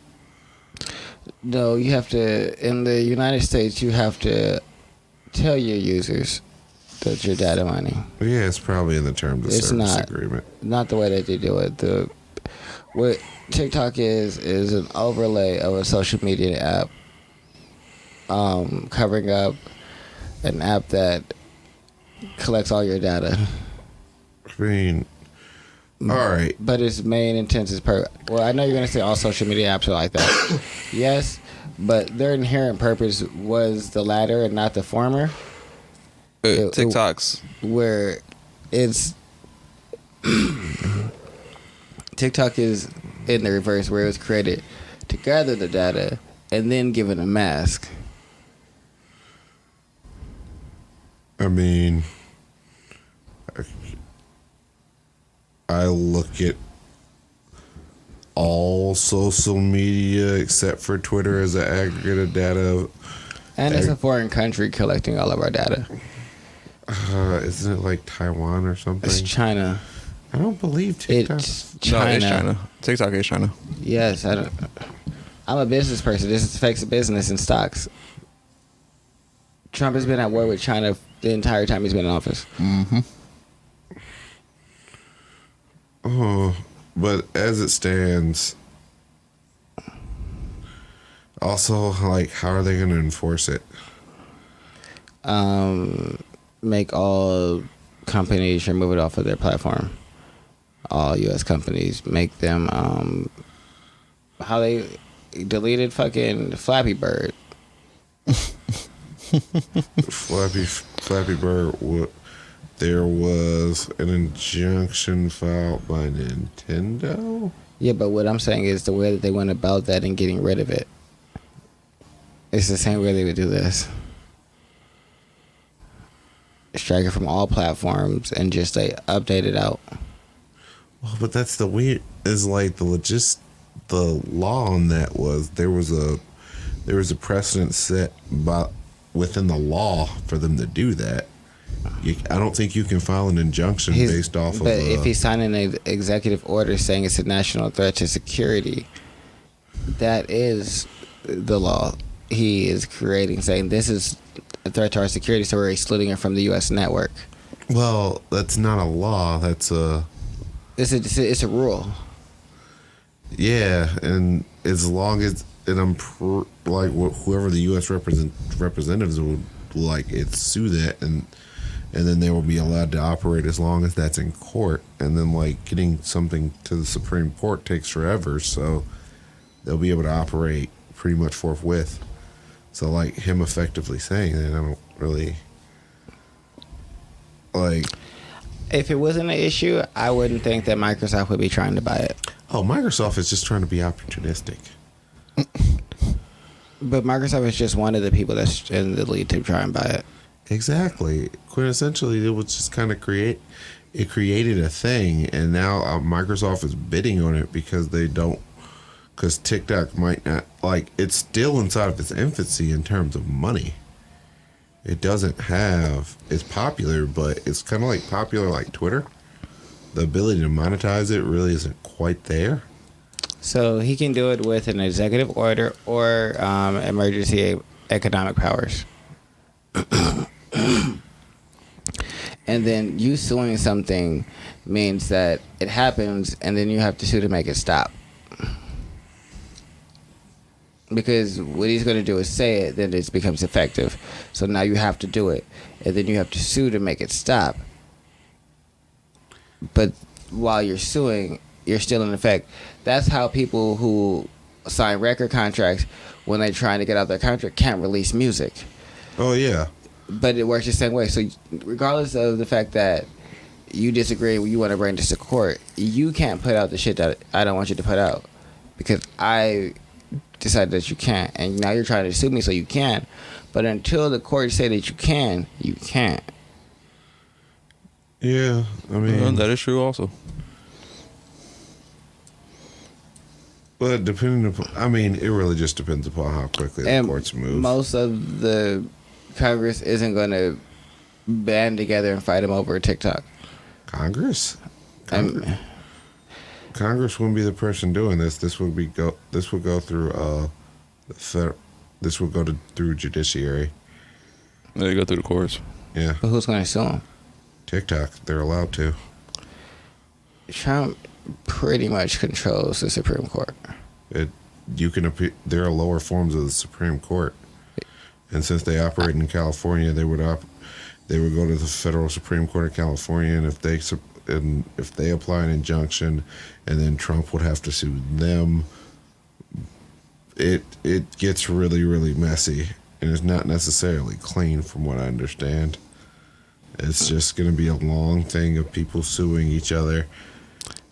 you have to, in the United States, you have to tell your users that you're data mining. Yeah, it's probably in the terms of It's service not. agreement. Not the way that they do it. What TikTok is an overlay of a social media app, covering up an app that collects all your data. I mean, all right. But its main intent is well, I know you're gonna say all social media apps are like that. Yes, but their inherent purpose was the latter and not the former. TikTok's Where it's TikTok is in the reverse, where it was created to gather the data and then give it a mask. I mean, I look at all social media except for Twitter as an aggregate of data. And it's a foreign country collecting all of our data. Isn't it like Taiwan or something? It's China. I don't believe TikTok. It's China. No, it's China. TikTok is China. Yes, I'm a business person. This affects business and stocks. Trump has been at war with China the entire time he's been in office. Mm-hmm. But as it stands, also, like, how are they going to enforce it? Make all companies remove it off of their platform. All U.S. companies make them how they deleted fucking Flappy Bird. Flappy Bird. There was an injunction filed by Nintendo. Yeah, but what I'm saying is the way that they went about that and getting rid of it. It's the same way they would do this. Strike it from all platforms and just like update it out. Well, but that's the weird. Is like the law on that was there was a precedent set by within the law for them to do that. I don't think you can file an injunction based off of. But if he's signing an executive order saying it's a national threat to security, that is the law he is creating, saying this is a threat to our security, so we're excluding it from the U.S. network. Well, that's not a law. That's a. It's a rule. Yeah, and as long as like whoever the U.S. representatives would like it sue that and then they will be allowed to operate as long as that's in court, and then like getting something to the Supreme Court takes forever, so they'll be able to operate pretty much forthwith. So like him effectively saying that, I don't really like. If it wasn't an issue, I wouldn't think that Microsoft would be trying to buy it. Oh, Microsoft is just trying to be opportunistic. But Microsoft is just one of the people that's in the lead to try and buy it. Exactly. Quintessentially, it was just kind of created a thing, and now Microsoft is bidding on it because TikTok might not, like, it's still inside of its infancy in terms of money. It doesn't have, it's popular, but it's kind of like popular like Twitter. The ability to monetize it really isn't quite there. So he can do it with an executive order or emergency economic powers. And then you suing something means that it happens and then you have to sue to make it stop. Because what he's going to do is say it, then it becomes effective. So now you have to do it. And then you have to sue to make it stop. But while you're suing, you're still in effect. That's how people who sign record contracts, when they're trying to get out their contract, can't release music. Oh, yeah. But it works the same way. So regardless of the fact that you disagree, you want to bring this to court, you can't put out the shit that I don't want you to put out. Because I decided that you can't. And now you're trying to sue me so you can. But until the court say that you can, you can't. Yeah, I mean... that is true also. But depending upon... I mean, it really just depends upon how quickly the courts move. Most of the Congress isn't going to band together and fight him over TikTok. Congress? Congress wouldn't be the person doing this. This would go through through judiciary. They go through the courts. Yeah. But who's going to sue him? TikTok. They're allowed to. Trump pretty much controls the Supreme Court. There are lower forms of the Supreme Court, and since they operate in California, they would go to the federal Supreme Court of California, and if they apply an injunction, and then Trump would have to sue them. It gets really, really messy, and it's not necessarily clean from what I understand. It's just going to be a long thing of people suing each other.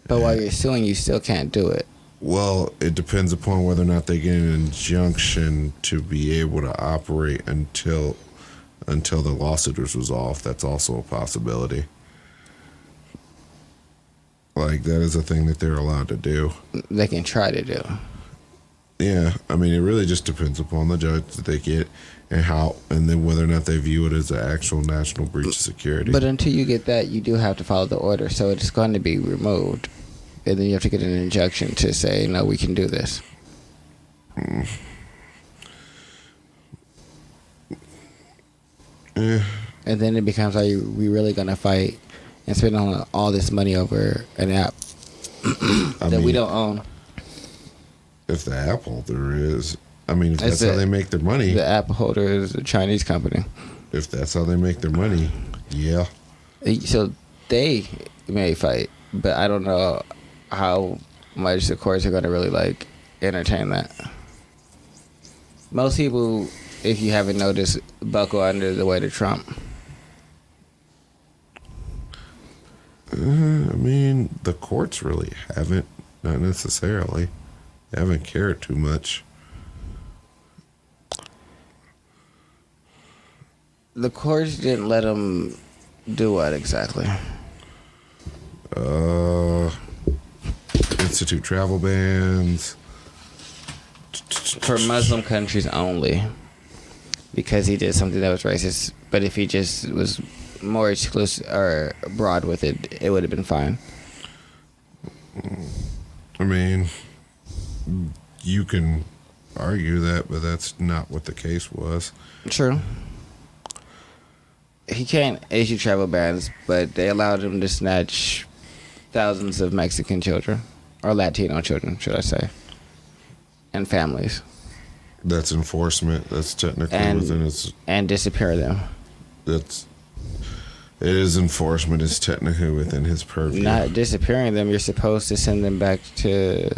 But while you're suing, you still can't do it. Well, it depends upon whether or not they get an injunction to be able to operate until the lawsuit is resolved. That's also a possibility. Like, that is a thing that they're allowed to do. They can try to do. Yeah, I mean, it really just depends upon the judge that they get and then whether or not they view it as an actual national breach of security. But until you get that, you do have to follow the order, so it's going to be removed. And then you have to get an injunction to say, no, we can do this. Yeah. And then it becomes, are we really going to fight and spend all this money over an app? that we don't own. If the app holder is, I mean, if It's that's how a- they make their money, The app holder is a Chinese company. if that's how they make their money, yeah. So they may fight, but I don't know how much the courts are going to really like entertain that. Most people, if you haven't noticed, buckle under the weight of Trump. I mean, the courts really haven't, not necessarily. They haven't cared too much. The courts didn't let him do what exactly? Institute travel bans. For Muslim countries only, because he did something that was racist. But if he just was more exclusive or broad with it, it would have been fine. I mean, you can argue that, but that's not what the case was. True. He can't issue travel bans, but they allowed him to snatch thousands of Mexican children, or Latino children, should I say, and families, That's enforcement. That's technically within its. and disappear them. That's. It is enforcement. It's technically within his purview. Not disappearing them. You're supposed to send them back to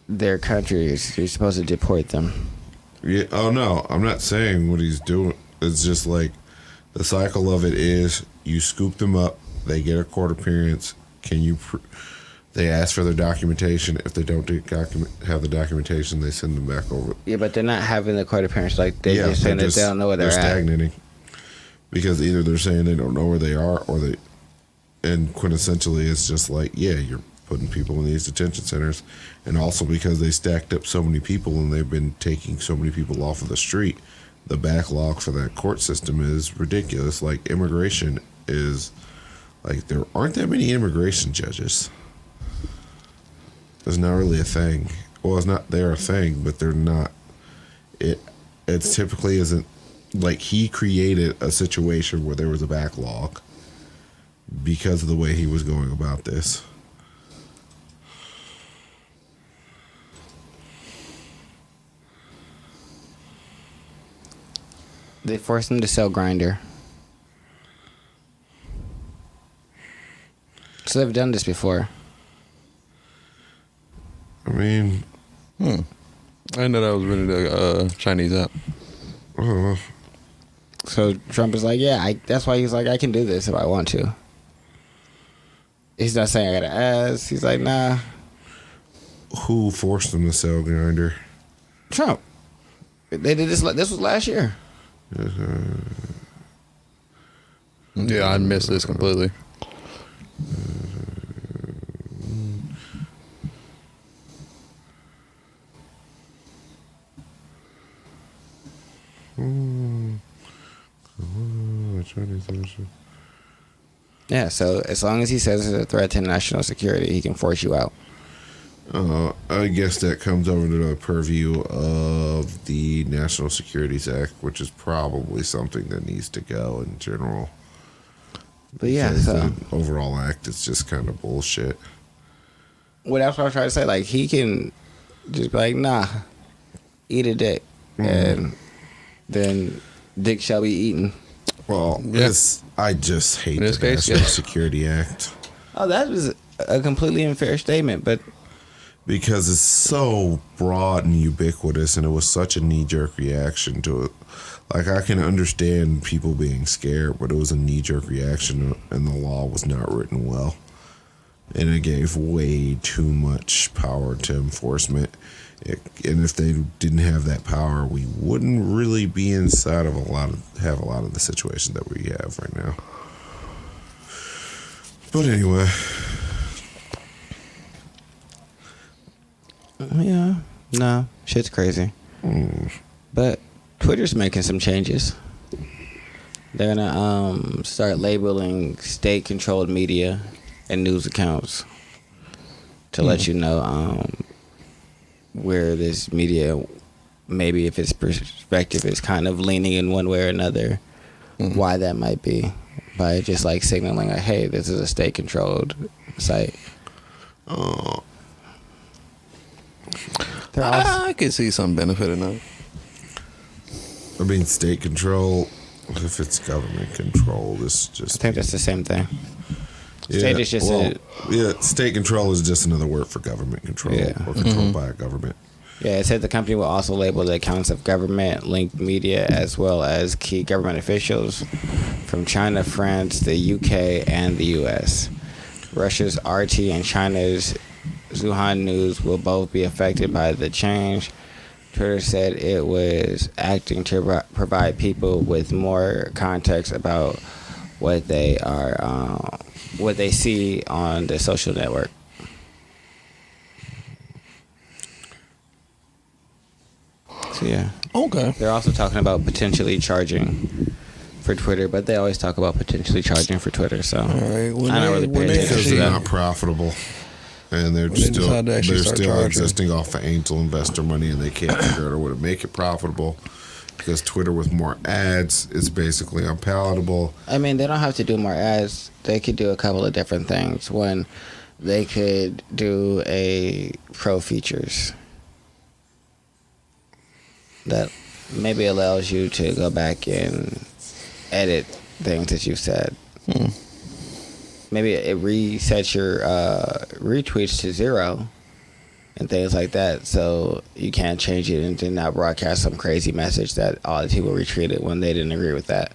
their countries. You're supposed to deport them. Yeah. Oh no, I'm not saying what he's doing. It's just like the cycle of it is you scoop them up. They get a court appearance. Can you? They ask for their documentation. If they don't have the documentation, they send them back over. Yeah, but they're not having the court appearance. Like they just saying that they don't know where they're at. stagnating because either they're saying they don't know where they are, or they, and quintessentially it's just like, yeah, you're putting people in these detention centers, and also because they stacked up so many people and they've been taking so many people off of the street, the backlog for that court system is ridiculous. Like immigration is, like there aren't that many immigration judges. It's not really a thing. Well, it's not. They're a thing, but they're not. It's typically isn't like he created a situation where there was a backlog because of the way he was going about this. They forced him to sell Grinder. So they've done this before. I mean, I didn't know that was really the Chinese app. I don't know. So Trump is like, yeah, that's why he's like, I can do this if I want to. He's not saying I gotta ask. He's like, nah. Who forced him to sell Grindr? Trump. They did this. This was last year. Yeah, I missed this completely. Yeah. So as long as he says it's a threat to national security, he can force you out. I guess that comes over to the purview of the National Securities Act, which is probably something that needs to go in general. But yeah. Because So the overall act is just kind of bullshit. what else I was trying to say? Like he can just be like, nah, eat a dick, and then dick shall be eaten. Well, Yeah. I just hate In this the case, National yeah. Security Act Oh, that was a completely unfair statement, but because it's so broad and ubiquitous, and it was such a knee-jerk reaction to it. Like, I can understand people being scared, but it was a knee-jerk reaction, and the law was not written well. And it gave way too much power to enforcement. And if they didn't have that power, we wouldn't really be inside of a lot of the situation that we have right now. But anyway, yeah, no, shit's crazy. But Twitter's making some changes. They're gonna start labeling state-controlled media and news accounts to let you know where this media, maybe if its perspective is kind of leaning in one way or another, why that might be. by just like signaling like, hey, this is a state controlled site. They're also, I could see some benefit in that. I mean, state control. If it's government control, it's I just. think that's the same thing. State is just state control is just another word for government control or controlled by a government. Yeah, it said the company will also label the accounts of government-linked media as well as key government officials from China, France, the UK, and the US. Russia's RT and China's Xinhua News will both be affected by the change. Twitter said it was acting to provide people with more context about what they are, what they see on the social network. So yeah. Okay. They're also talking about potentially charging for Twitter, but they always talk about potentially charging for Twitter. So All right. When I don't really pay attention Because to they're that. not profitable, and they're When they still decide to actually start charging. existing off of angel investor money, and they can't figure out a way to make it profitable. Because Twitter with more ads is basically unpalatable. I mean, they don't have to do more ads. They could do a couple of different things. One, they could do a pro features that maybe allows you to go back and edit things that you've said. Maybe it resets your retweets to 0 and things like that, so you can't change it and then not broadcast some crazy message that all the people retweeted when they didn't agree with that.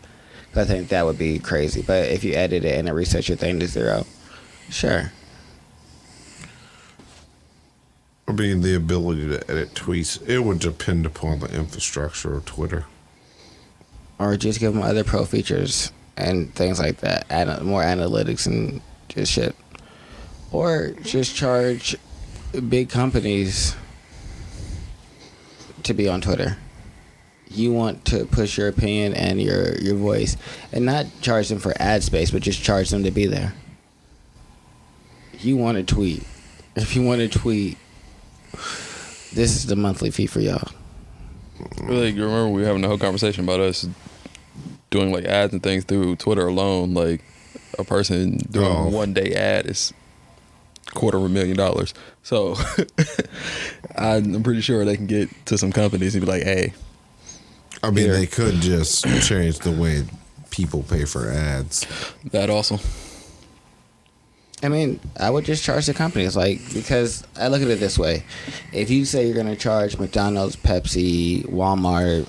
'Cause I think that would be crazy. But if you edit it and it resets your thing to 0, sure. I mean, the ability to edit tweets, it would depend upon the infrastructure of Twitter. Or just give them other pro features and things like that. Add more analytics and just shit. Or just charge big companies to be on Twitter. You want to push your opinion and your voice, and not charge them for ad space, but just charge them to be there. You want to tweet. If you want to tweet, this is the monthly fee for y'all. Like, you remember we were having a whole conversation about us doing like ads and things through Twitter alone. Like a person doing a 1 day ad is $250,000. So I'm pretty sure they can get to some companies and be like, hey. I mean, Here. they could just change the way people pay for ads. That also. I mean, I would just charge the companies, like, because I look at it this way. If you say you're going to charge McDonald's, Pepsi, Walmart,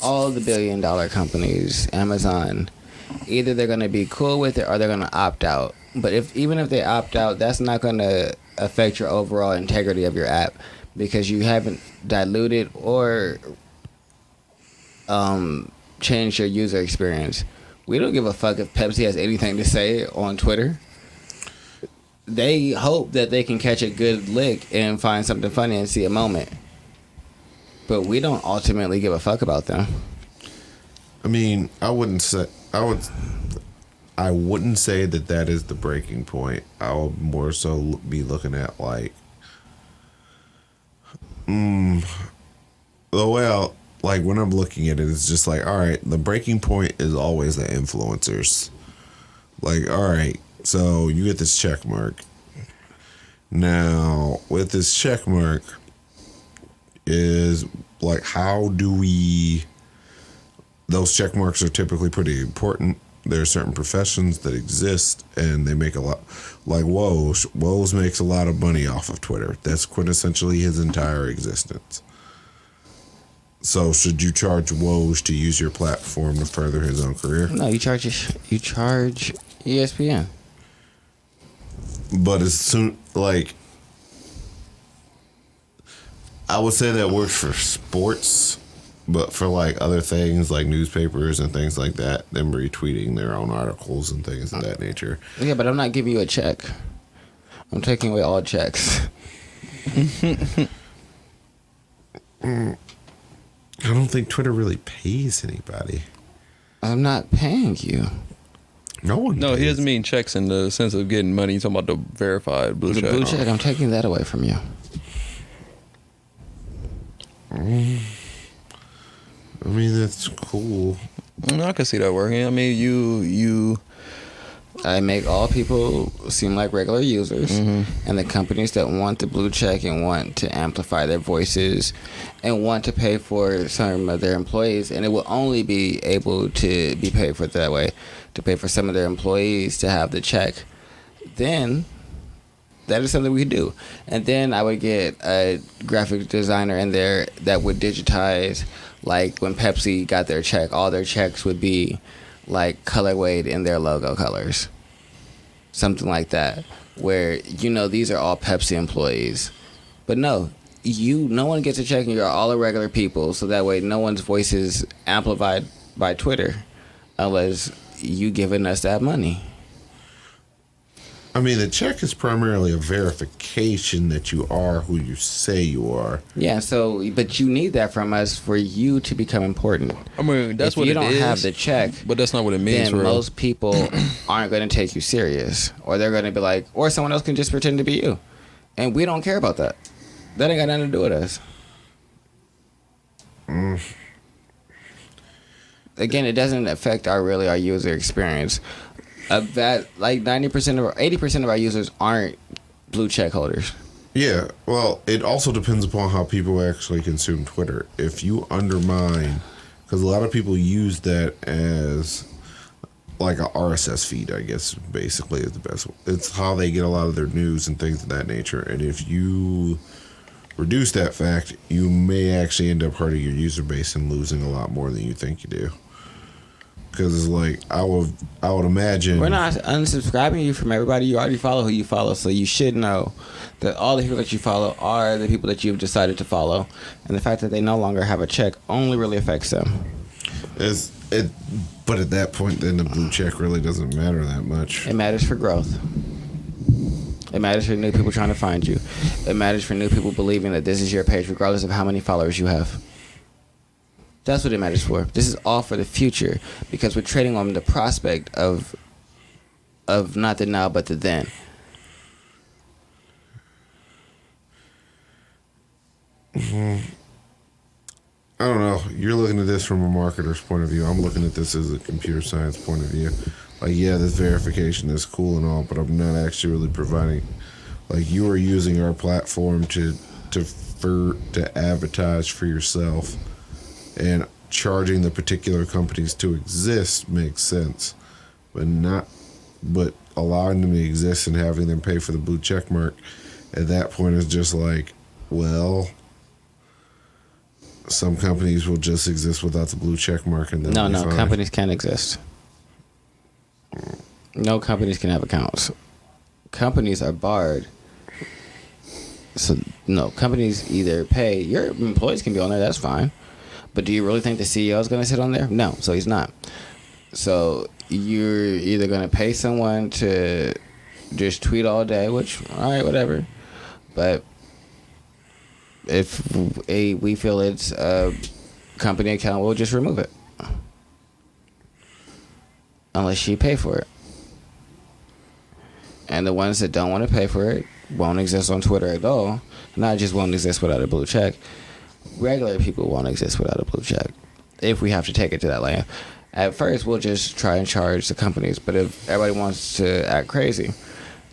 all the billion-dollar companies, Amazon, either they're going to be cool with it or they're going to opt out. But even if they opt out, that's not going to affect your overall integrity of your app because you haven't diluted or changed your user experience. We don't give a fuck if Pepsi has anything to say on Twitter. They hope that they can catch a good lick and find something funny and see a moment. But we don't ultimately give a fuck about them. I mean, I wouldn't say that is the breaking point. I would more so be looking at like, well, like when I'm looking at it, it's just like, all right, the breaking point is always the influencers. Like, all right, so you get this check mark. Now, with this check mark is like, how do we? Those check marks are typically pretty important. There are certain professions that exist, and they make a lot. Like Woj makes a lot of money off of Twitter. That's quintessentially his entire existence. So, should you charge Woj to use your platform to further his own career? No, you charge ESPN. But as soon, like, I would say that works for sports, but for like other things like newspapers and things like that, them retweeting their own articles and things of that nature. Yeah, but I'm not giving you a check. I'm taking away all checks. I don't think Twitter really pays anybody. I'm not paying you. No one. No, he pays. doesn't mean checks in the sense of getting money. He's talking about the verified blue The check. blue check, I'm taking that away from you. I mean, that's cool. I can see that working. I mean, you I make all people seem like regular users, and the companies that want the blue check and want to amplify their voices and want to pay for some of their employees, and it will only be able to be paid for that way, to pay for some of their employees to have the check, then that is something we could do. And then I would get a graphic designer in there that would digitize, like when Pepsi got their check, all their checks would be like colorwayed in their logo colors. Something like that, where these are all Pepsi employees. But no one gets a check, and you're all the regular people, so that way no one's voice is amplified by Twitter unless you giving us that money. I mean, the check is primarily a verification that you are who you say you are. Yeah, but you need that from us for you to become important. I mean, that's what it is. If you don't have the check, but that's not what it means. Then most people aren't going to take you serious, or they're going to be like, or someone else can just pretend to be you, and we don't care about that. That ain't got nothing to do with us. Again, it doesn't affect our user experience. That like 90% or 80% of our users aren't blue check holders. Yeah, well, it also depends upon how people actually consume Twitter. If you undermine, because a lot of people use that as like a RSS feed, I guess, basically is the best. It's how they get a lot of their news and things of that nature. And if you reduce that fact, you may actually end up hurting your user base and losing a lot more than you think you do. Because it's like I would imagine we're not unsubscribing you from everybody. You already follow who you follow, so you should know that all the people that you follow are the people that you've decided to follow, and the fact that they no longer have a check only really affects them. But at that point, then the blue check really doesn't matter that much. It matters for growth. It matters for new people trying to find you. It matters for new people believing that this is your page, regardless of how many followers you have. That's what it matters for. This is all for the future, because we're trading on the prospect of not the now but the then. I don't know. You're looking at this from a marketer's point of view. I'm looking at this as a computer science point of view. Like, yeah, this verification is cool and all, but I'm not actually really providing. Like, you are using our platform to advertise for yourself. And charging the particular companies to exist makes sense, but allowing them to exist and having them pay for the blue check mark at that point is just like, well, some companies will just exist without the blue check mark, and then no, companies can't exist. No companies can have accounts. Companies are barred. So no, companies either pay. Your employees can be on there. That's fine. But do you really think the CEO is going to sit on there? No, so he's not. So you're either going to pay someone to just tweet all day, which, all right, whatever. But if we feel it's a company account, we'll just remove it. Unless you pay for it. And the ones that don't want to pay for it won't exist on Twitter at all. Not just won't exist without a blue check. Regular people won't exist without a blue check, if we have to take it to that lane. At first, we'll just try and charge the companies, but if everybody wants to act crazy,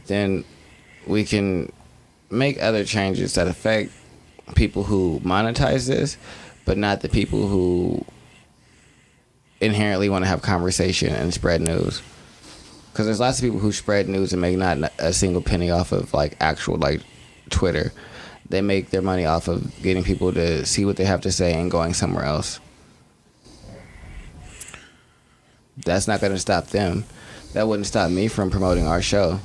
then we can make other changes that affect people who monetize this, but not the people who inherently want to have conversation and spread news. Because there's lots of people who spread news and make not a single penny off of like actual like Twitter. They make their money off of getting people to see what they have to say and going somewhere else. That's not going to stop them. That wouldn't stop me from promoting our show.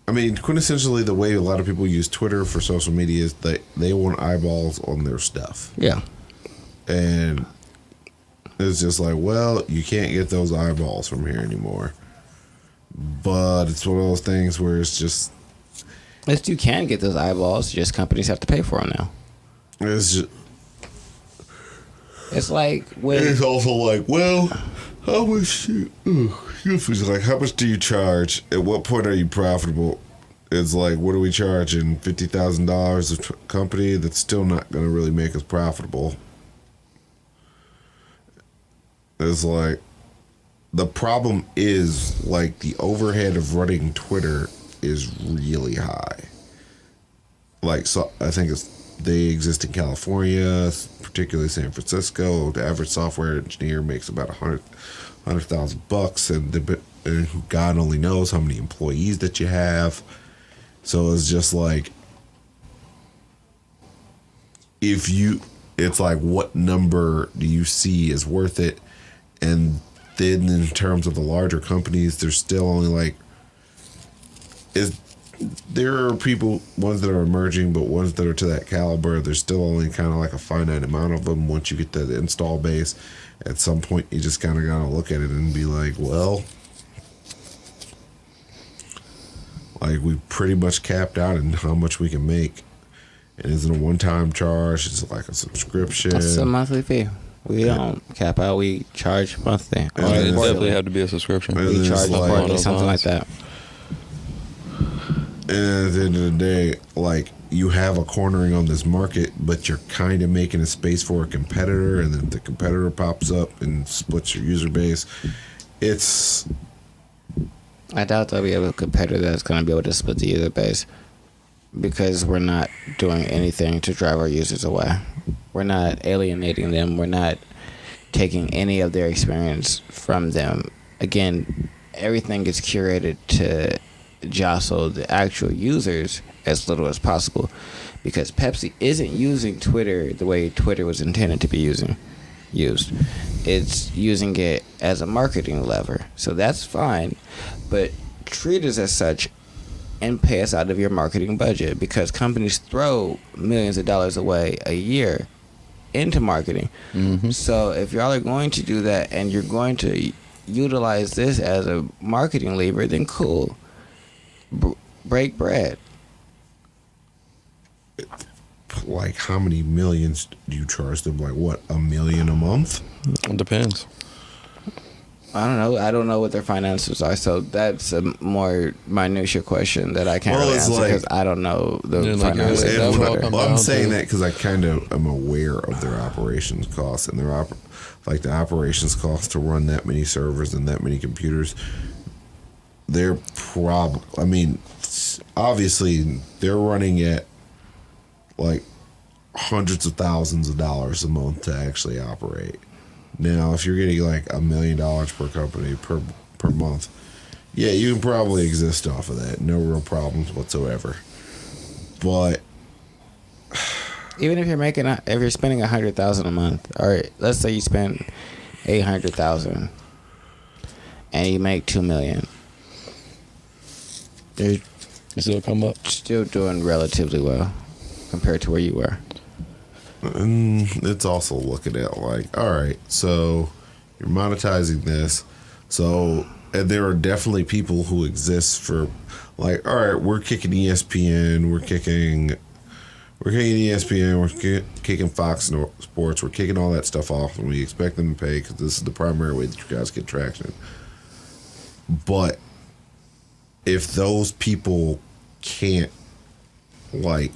I mean, quintessentially, the way a lot of people use Twitter for social media is they want eyeballs on their stuff. Yeah. And it's just like, well, you can't get those eyeballs from here anymore. But it's one of those things where it's just... Yes, you can get those eyeballs, just companies have to pay for them now. It's like when... It's also like, well, how much... It's like, how much do you charge? At what point are you profitable? It's like, what are we charging? $50,000 a company that's still not going to really make us profitable. It's like the problem is like the overhead of running Twitter is really high. Like, so I think they exist in California, particularly San Francisco. The average software engineer makes about $100,000, and God only knows how many employees that you have. So it's just like, it's like, what number do you see is worth it? And then in terms of the larger companies, there's still only like, there are ones that are emerging, but ones that are to that caliber, there's still only kind of like a finite amount of them. Once you get to the install base, at some point you just kind of gotta look at it and be like, well, like we pretty much capped out in how much we can make. And is it a one-time charge? Is it like a subscription? It's a monthly fee. We don't cap out. We charge monthly. And It then it's definitely have to be a subscription. And We then charge it's like- quarterly, something like that. And at the end of the day, like, you have a cornering on this market, but you're kind of making a space for a competitor, and then the competitor pops up and splits your user base. It's I doubt there'll be a competitor that's going to be able to split the user base because we're not doing anything to drive our users away. We're not alienating them. We're not taking any of their experience from them. Again, everything gets curated to jostle the actual users as little as possible because Pepsi isn't using Twitter the way Twitter was intended to be used. It's using it as a marketing lever. So that's fine, but treat us as such and pay us out of your marketing budget because companies throw millions of dollars away a year into marketing. Mm-hmm. So if y'all are going to do that and you're going to utilize this as a marketing lever, then cool. Break bread. like, how many millions do you charge them? Like, what, $1 million a month? It depends. I don't know. I don't know what their finances are, so that's a more minutia question that I can't Well, really it's answer like- because I don't know the Yeah, like, finances. that And would of all Twitter. come well, I'm down saying to- that because I kind of am aware of their operations costs and their like the operations costs to run that many servers and that many computers. They're I mean, obviously they're running at like hundreds of thousands of dollars a month to actually operate. Now, if you're getting like $1 million per company per month, yeah, you can probably exist off of that. No real problems whatsoever. But Even if you're spending $100,000 a month, or let's say you spend $800,000 and you make $2 million, you're You still come up. still doing relatively well compared to where you were. and it's also looking at like, all right, so you're monetizing this. So, and there are definitely people who exist for like, all right, we're kicking ESPN, we're kicking ESPN, we're kicking Fox Sports, we're kicking all that stuff off, and we expect them to pay because this is the primary way that you guys get traction. But if those people can't, like,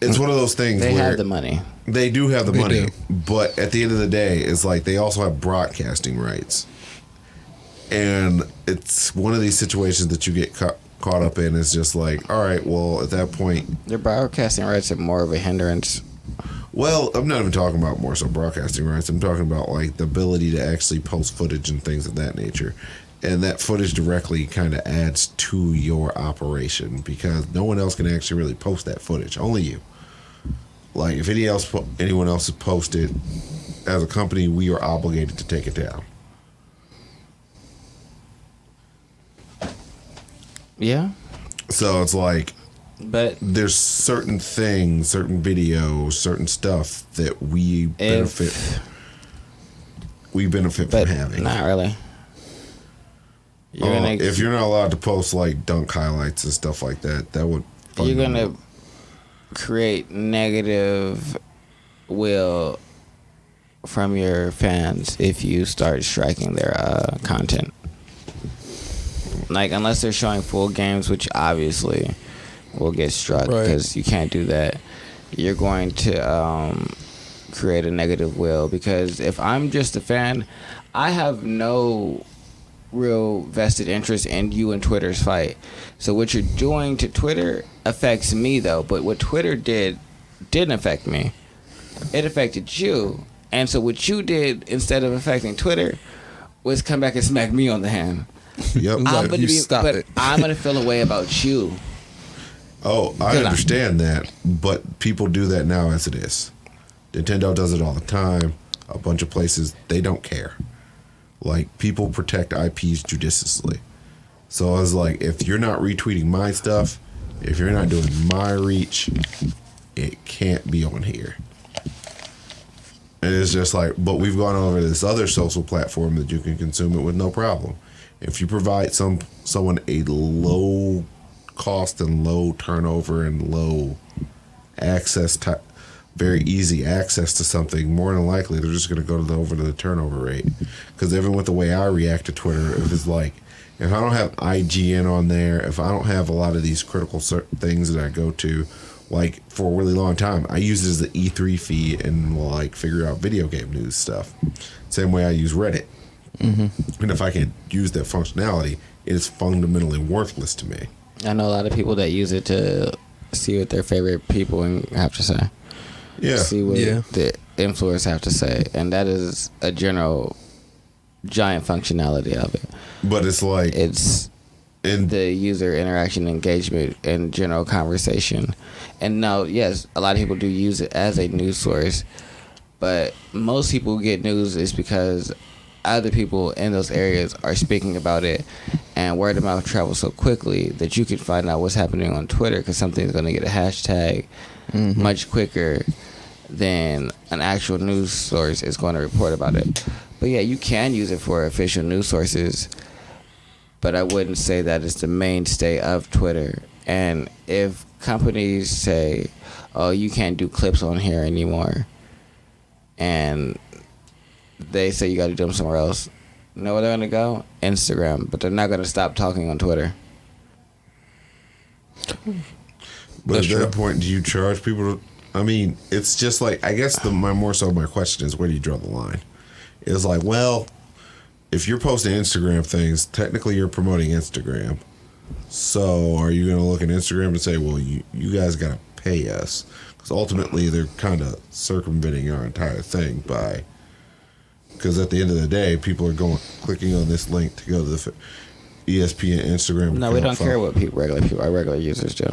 it's one of those things They where have the money. they do have the They money, do. but at the end of the day, it's like they also have broadcasting rights. And it's one of these situations that you get caught up in. Is just like, all right, well, at that point, Their broadcasting rights are more of a hindrance. well, I'm not even talking about more so broadcasting rights. I'm talking about like the ability to actually post footage and things of that nature. And that footage directly kind of adds to your operation because no one else can actually really post that footage. Only you. Like, if anyone else has posted, as a company, we are obligated to take it down. Yeah, So it's like, but there's certain things, certain videos, certain stuff that we benefit. We benefit but from having. not really. You're gonna, If you're not allowed to post like dunk highlights and stuff like that, that would. you're gonna create negative will from your fans if you start striking their content. Like, unless they're showing full games, which obviously will get struck Right. because you can't do that. You're going to create a negative will, because if I'm just a fan, I have no real vested interest in you and Twitter's fight. So what you're doing to Twitter affects me though, but what Twitter didn't affect me. It affected you. And so what you did instead of affecting Twitter was come back and smack me on the hand. Yep. I'm gonna stop it. I'm gonna feel a way about you. Oh, I understand that, but people do that now as it is. Nintendo does it all the time. A bunch of places, they don't care. Like, people protect IPs judiciously. So I was like, if you're not retweeting my stuff, if you're not doing my reach, it can't be on here. And it's just like, but we've gone over this other social platform that you can consume it with no problem. If you provide someone a low cost and low turnover and low access type, very easy access to something, more than likely they're just going to go over to the turnover rate. Because even with the way I react to Twitter, if it's like, if I don't have IGN on there, if I don't have a lot of these critical things that I go to, like for a really long time, I use it as the E3 feed and will like figure out video game news stuff. Same way I use Reddit. Mm-hmm. And if I can use that functionality, it is fundamentally worthless to me. I know a lot of people that use it to see what their favorite people have to say. Yeah. See what the influencers have to say. And that is a general giant functionality of it. But it's like, it's the user interaction, engagement, and general conversation. And now, yes, a lot of people do use it as a news source, but most people get news is because other people in those areas are speaking about it, and word of mouth travels so quickly that you can find out what's happening on Twitter because something's going to get a hashtag much quicker than an actual news source is going to report about it. But yeah, you can use it for official news sources, but I wouldn't say that it's the mainstay of Twitter. And if companies say, oh, you can't do clips on here anymore, and they say you got to do them somewhere else, you know where they're going to go? Instagram. But they're not going to stop talking on Twitter. But at that point, do you charge people to, I mean, it's just like, I guess my question is, where do you draw the line? It's like, well, if you're posting Instagram things, technically you're promoting Instagram. So are you going to look at Instagram and say, well, you guys got to pay us? Because ultimately they're kind of circumventing our entire thing by, because at the end of the day, people are clicking on this link to go to the ESPN Instagram. No, we don't care what our regular users do.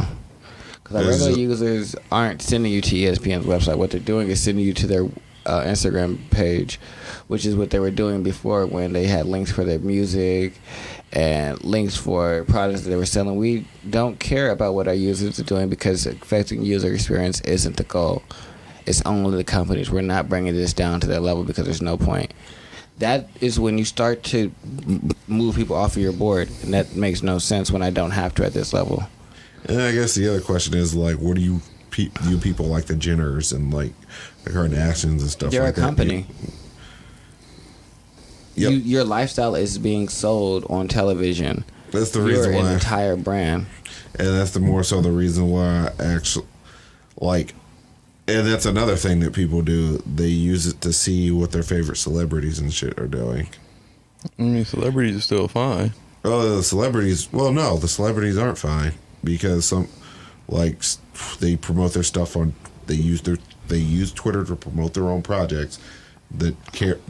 Because our regular users aren't sending you to ESPN's website. What they're doing is sending you to their Instagram page, which is what they were doing before when they had links for their music and links for products that they were selling. We don't care about what our users are doing because affecting user experience isn't the goal. It's only the companies. We're not bringing this down to their level because there's no point. That is when you start to move people off of your board, and that makes no sense when I don't have to at this level. And I guess the other question is, like, what do you people like the Jenners and like the Kardashians and stuff They're like that? They're a company. Yep. Your lifestyle is being sold on television. That's the reason why. You're an entire brand. And that's the more so the reason why I actually, like, and that's another thing that people do. They use it to see what their favorite celebrities and shit are doing. I mean, celebrities are still fine. Oh, the celebrities. Well, no, the celebrities aren't fine because some, like, they promote their stuff on. They use Twitter to promote their own projects that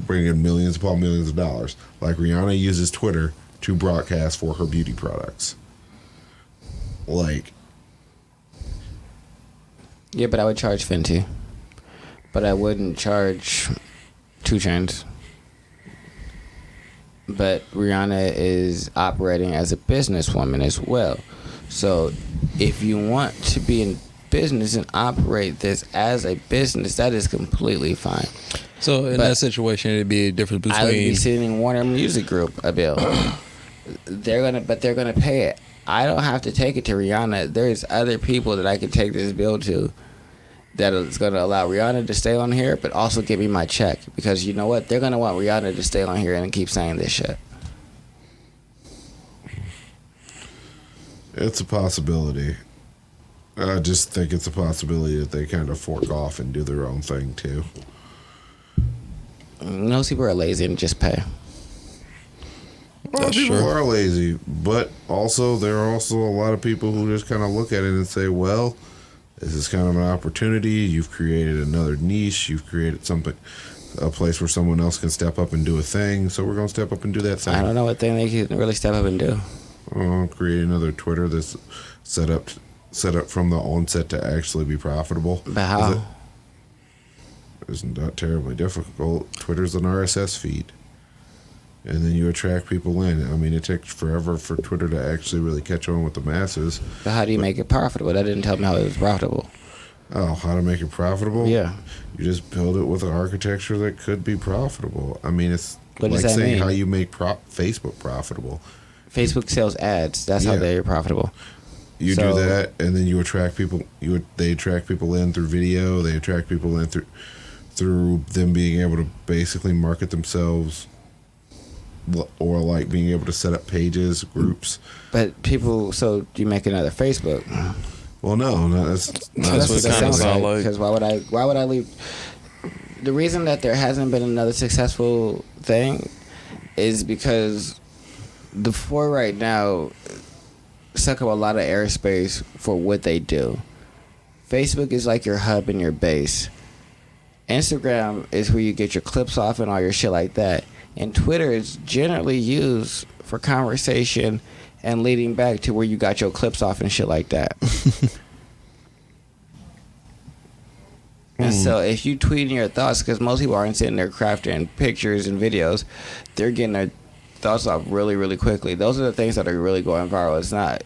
bring in millions upon millions of dollars. Like Rihanna uses Twitter to broadcast for her beauty products. Like. Yeah, but I would charge Fenty. But I wouldn't charge 2 Chainz. But Rihanna is operating as a businesswoman as well. So if you want to be in business and operate this as a business, that is completely fine. So in that situation, it'd be a difference between. I would be sending Warner Music Group a bill. They're gonna pay it. I don't have to take it to Rihanna. There's other people that I can take this bill to that is going to allow Rihanna to stay on here, but also give me my check. Because you know what? They're going to want Rihanna to stay on here and keep saying this shit. It's a possibility. I just think it's a possibility that they kind of fork off and do their own thing, too. Most people are lazy and just pay. Well, people are lazy, but also there are also a lot of people who just kind of look at it and say, well, this is kind of an opportunity. You've created another niche. You've created something, a place where someone else can step up and do a thing. So we're going to step up and do that thing. I don't know what thing they can really step up and do. Create another Twitter that's set up from the onset to actually be profitable. But how? It's not terribly difficult. Twitter's an RSS feed. And then you attract people in. I mean, it takes forever for Twitter to actually really catch on with the masses. But how do you make it profitable? That didn't tell me how it was profitable. Oh, how to make it profitable? Yeah. You just build it with an architecture that could be profitable. I mean, it's What like does that saying mean? how you make Facebook profitable. Facebook sells ads. That's how Yeah. they're profitable. You So- do that, and then you attract people. They attract people in through video. They attract people in through them being able to basically market themselves, or like being able to set up pages, groups. But people, so you make another Facebook. Well, no, that's That's what it kinda sound like. Because why would I leave? The reason that there hasn't been another successful thing is because the four right now suck up a lot of airspace for what they do. Facebook is like your hub and your base. Instagram is where you get your clips off and all your shit like that. And Twitter is generally used for conversation and leading back to where you got your clips off and shit like that. And so if you tweeting your thoughts, because most people aren't sitting there crafting pictures and videos, they're getting their thoughts off really, really quickly. Those are the things that are really going viral. It's not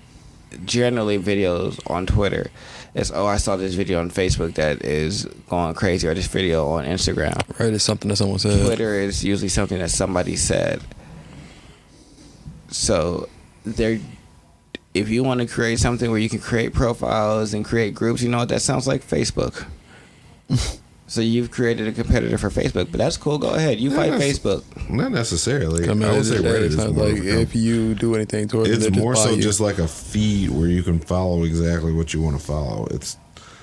generally videos on Twitter. It's, oh, I saw this video on Facebook that is going crazy, or this video on Instagram. Right, it's something that someone said. Twitter is usually something that somebody said. So if you want to create something where you can create profiles and create groups, you know what that sounds like? Facebook. So you've created a competitor for Facebook, but that's cool. Go ahead, you fight Facebook. not necessarily. I mean, I would say Reddit it's is not more like of a if you do anything towards it, it's they more just buy so you. just like a feed where you can follow exactly what you want to follow.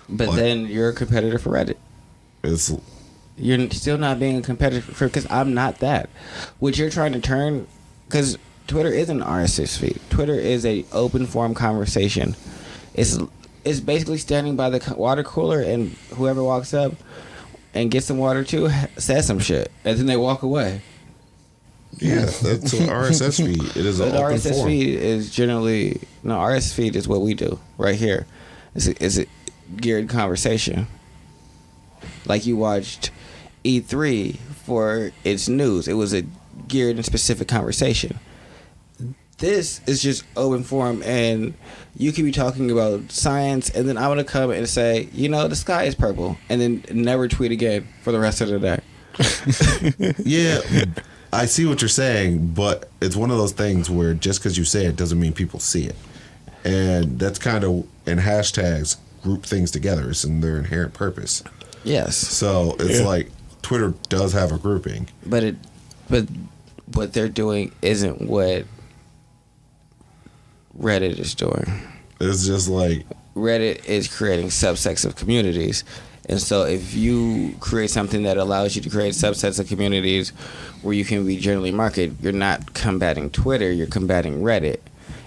But like- then you're a competitor for Reddit. It's You're still not being a competitor for, because I'm not that. What you're trying to turn, because Twitter isn't an RSS feed. Twitter is a open forum conversation. It's basically standing by the water cooler, and whoever walks up and gets some water too says some shit, and then they walk away. yeah, that's an RSS feed. It is an But the open RSS forum. feed is generally RSS feed is what we do right here. It's a geared conversation. Like you watched E3 for its news. It was a geared and specific conversation. This is just open forum, and you could be talking about science, and then I'm gonna come and say, the sky is purple, and then never tweet again for the rest of the day. Yeah, I see what you're saying, but it's one of those things where just because you say it doesn't mean people see it, and that's kind of, and hashtags group things together. It's in their inherent purpose. Yes, So it's like Twitter does have a grouping. but what they're doing isn't what Reddit is doing. It's just like Reddit is creating subsets of communities. And so if you create something that allows you to create subsets of communities where you can be generally marketed, you're not combating Twitter, you're combating Reddit.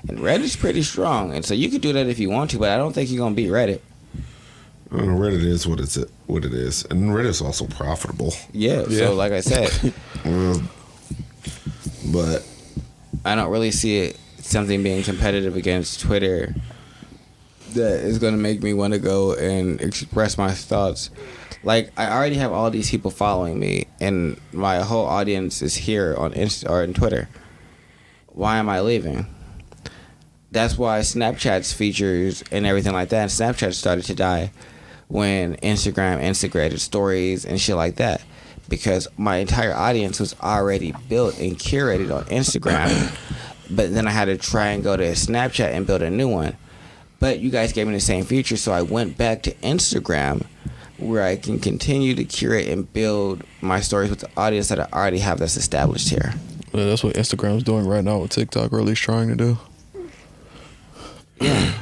And Reddit's pretty strong. And so you could do that if you want to, but I don't think you're going to beat Reddit. I don't know, Reddit is what it is, and Reddit's also profitable. Yeah. Yeah. So like I said, But I don't really see it something being competitive against Twitter that is going to make me want to go and express my thoughts. Like, I already have all these people following me, and my whole audience is here on Insta or on Twitter. Why am I leaving? That's why Snapchat's features and everything like that, and Snapchat started to die when Instagram integrated stories and shit like that. Because my entire audience was already built and curated on Instagram. But then I had to try and go to Snapchat and build a new one. But you guys gave me the same feature, so I went back to Instagram, where I can continue to curate and build my stories with the audience that I already have that's established here. Well, that's what Instagram's doing right now with TikTok, or at least trying to do. Yeah.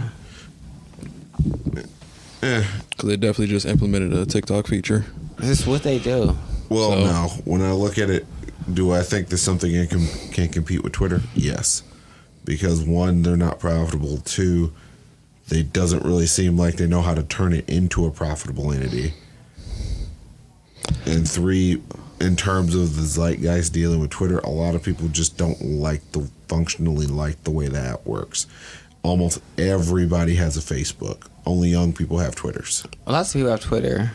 Because they definitely just implemented a TikTok feature. This is what they do. Well, So- no. When I look at it, do I think there's something that can compete with Twitter? Yes. Because one, they're not profitable. Two, they doesn't really seem like they know how to turn it into a profitable entity. And three, in terms of the zeitgeist dealing with Twitter, a lot of people just don't functionally like the way that works. Almost everybody has a Facebook. Only young people have Twitters. Lots of people have Twitter,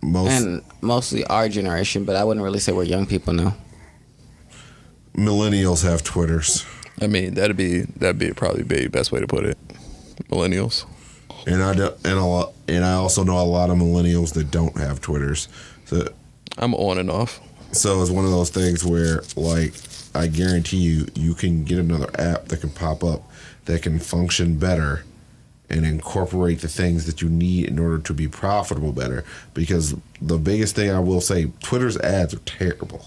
and mostly our generation, but I wouldn't really say we're young people now. Millennials have Twitters. I mean, that'd be probably be the best way to put it. Millennials. And I also know a lot of millennials that don't have Twitters. So I'm on and off. So it's one of those things where, like, I guarantee you can get another app that can pop up that can function better and incorporate the things that you need in order to be profitable better. Because the biggest thing I will say, Twitter's ads are terrible.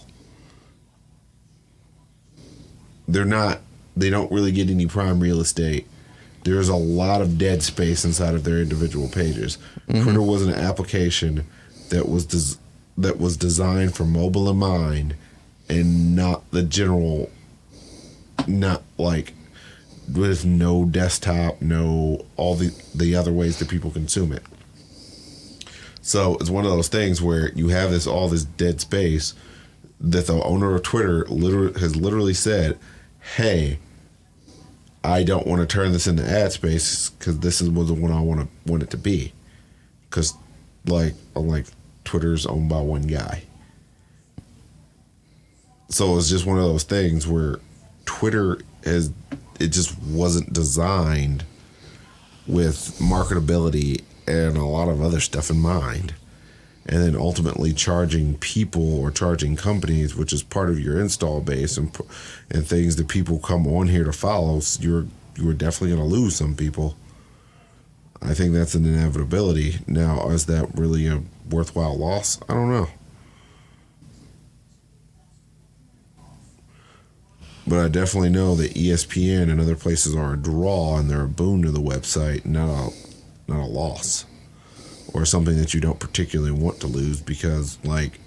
They don't really get any prime real estate. There's a lot of dead space inside of their individual pages. Mm-hmm. Twitter was an application that was designed for mobile in mind, and not the general, not like with no desktop, no all the other ways that people consume it. So it's one of those things where you have all this dead space that the owner of Twitter has literally said, "Hey, I don't want to turn this into ad space because this is what I want it to be." Because, unlike Twitter's owned by one guy, so it's just one of those things where Twitter it just wasn't designed with marketability and a lot of other stuff in mind. And then ultimately charging people or charging companies, which is part of your install base and things that people come on here to follow, so you're definitely going to lose some people. I think that's an inevitability. Now, is that really a worthwhile loss? I don't know. But I definitely know that ESPN and other places are a draw and they're a boon to the website, not a loss. Or something that you don't particularly want to lose, because, like,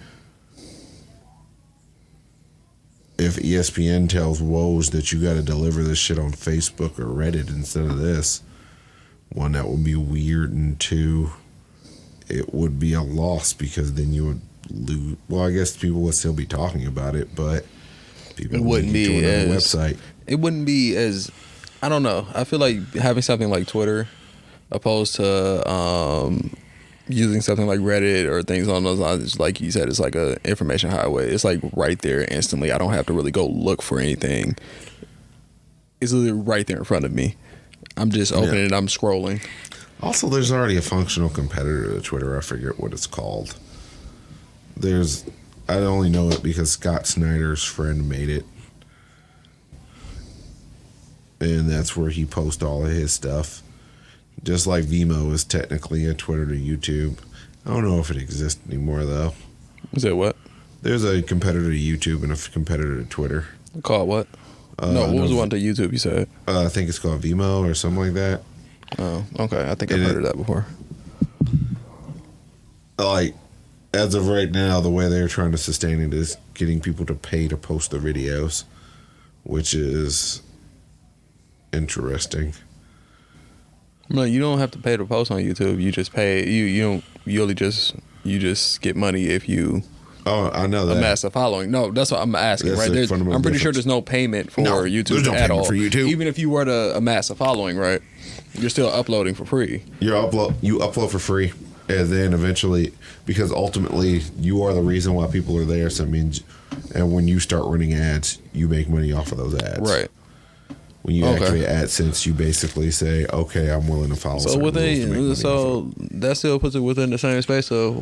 if ESPN tells Woj that you got to deliver this shit on Facebook or Reddit instead of this, one, that would be weird, and two, it would be a loss because then you would lose. Well, I guess people would still be talking about it, but people Wouldn't be as website. It wouldn't be as, I don't know. I feel like having something like Twitter, opposed to using something like Reddit or things on those lines, like you said, it's like a information highway. It's like right there instantly. I don't have to really go look for anything. It's literally right there in front of me. I'm just opening it. I'm scrolling. Also, there's already a functional competitor to Twitter. I forget what it's called. I only know it because Scott Snyder's friend made it. And that's where he posts all of his stuff. Just like Vimeo is technically a Twitter to YouTube. I don't know if it exists anymore, though. Is that what? There's a competitor to YouTube and a competitor to Twitter. Called what? No, what was the one to YouTube you said? I think it's called Vimeo or something like that. Oh, okay. I think I've heard of that before. Like, as of right now, the way they're trying to sustain it is getting people to pay to post the videos, which is interesting. No, you don't have to pay to post on YouTube. You just pay. You just get money if you. Oh, I know that. Amass a following. No, that's what I'm asking. That's right? a fundamental I'm pretty sure difference. there's no payment for No, YouTube there's no at payment all. for YouTube. Even if you were to amass a following, right? You're still uploading for free. You upload for free, and then eventually, because ultimately you are the reason why people are there. So it means, and when you start running ads, you make money off of those ads. Right. When you activate AdSense, you basically say, "Okay, I'm willing to follow." So that still puts it within the same space. So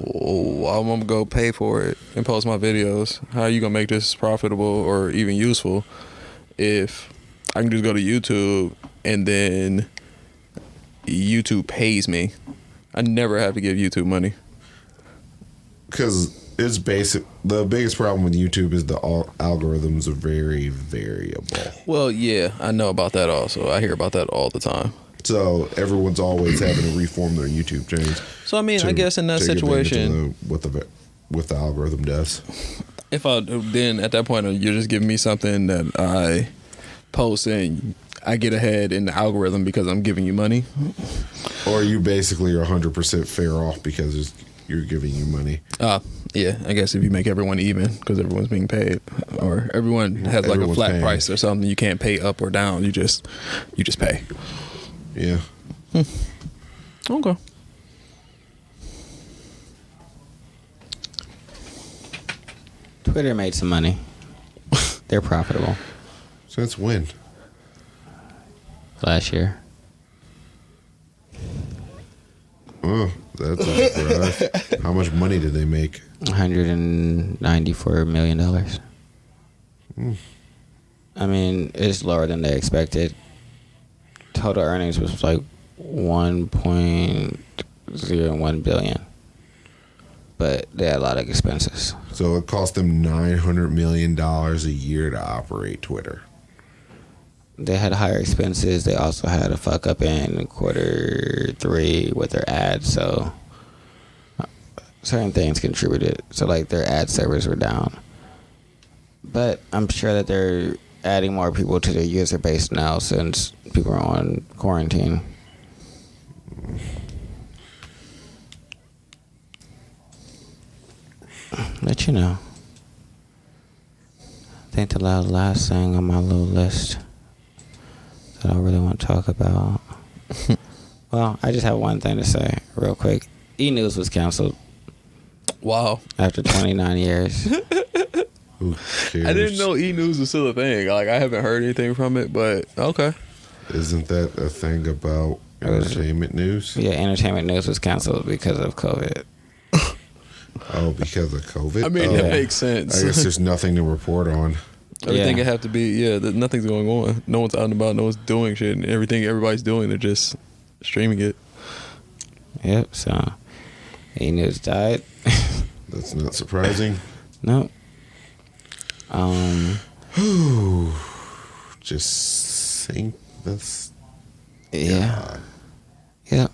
I'm gonna go pay for it and post my videos. How are you gonna make this profitable or even useful if I can just go to YouTube and then YouTube pays me? I never have to give YouTube money. Because it's basic. The biggest problem with YouTube is the algorithms are very variable. Well, yeah, I know about that also. I hear about that all the time. So everyone's always having to reform their YouTube channels. So I mean, I guess in that situation, what the algorithm does. If I then at that point you're just giving me something that I post and I get ahead in the algorithm because I'm giving you money. Or you basically are 100% fair off because you're giving you money. Yeah, I guess if you make everyone even because everyone's being paid, or everyone has like a Everyone's flat paying. price or something, you can't pay up or down. You just pay. Yeah. Okay. Twitter made some money. They're profitable. Since when? Last year. Oh, that's a surprise. How much money did they make? $194 million. I mean, it's lower than they expected. Total earnings was like 1.01 billion. But they had a lot of expenses. So it cost them $900 million a year to operate Twitter. They had higher expenses. They also had a fuck up in Q3 with their ads. So certain things contributed. So like their ad servers were down. But I'm sure that they're adding more people to their user base now since people are on quarantine. Let you know. I think the last thing on my little list that I really want to talk about. Well, I just have one thing to say real quick. E-News was canceled Wow. after 29 years. Who cares? I didn't know E-News was still a thing. Like I haven't heard anything from it, but okay. Isn't that a thing about entertainment news? Yeah, entertainment news was canceled because of COVID. Oh, because of COVID? I mean, Oh, that makes sense. I guess there's nothing to report on. Everything Yeah. would have to be, nothing's going on. No one's out and about, no one's doing shit. And everything everybody's doing, they're just streaming it. Yep, so E-News died. That's not surprising. Nope. Just think that's... Yeah. Yep.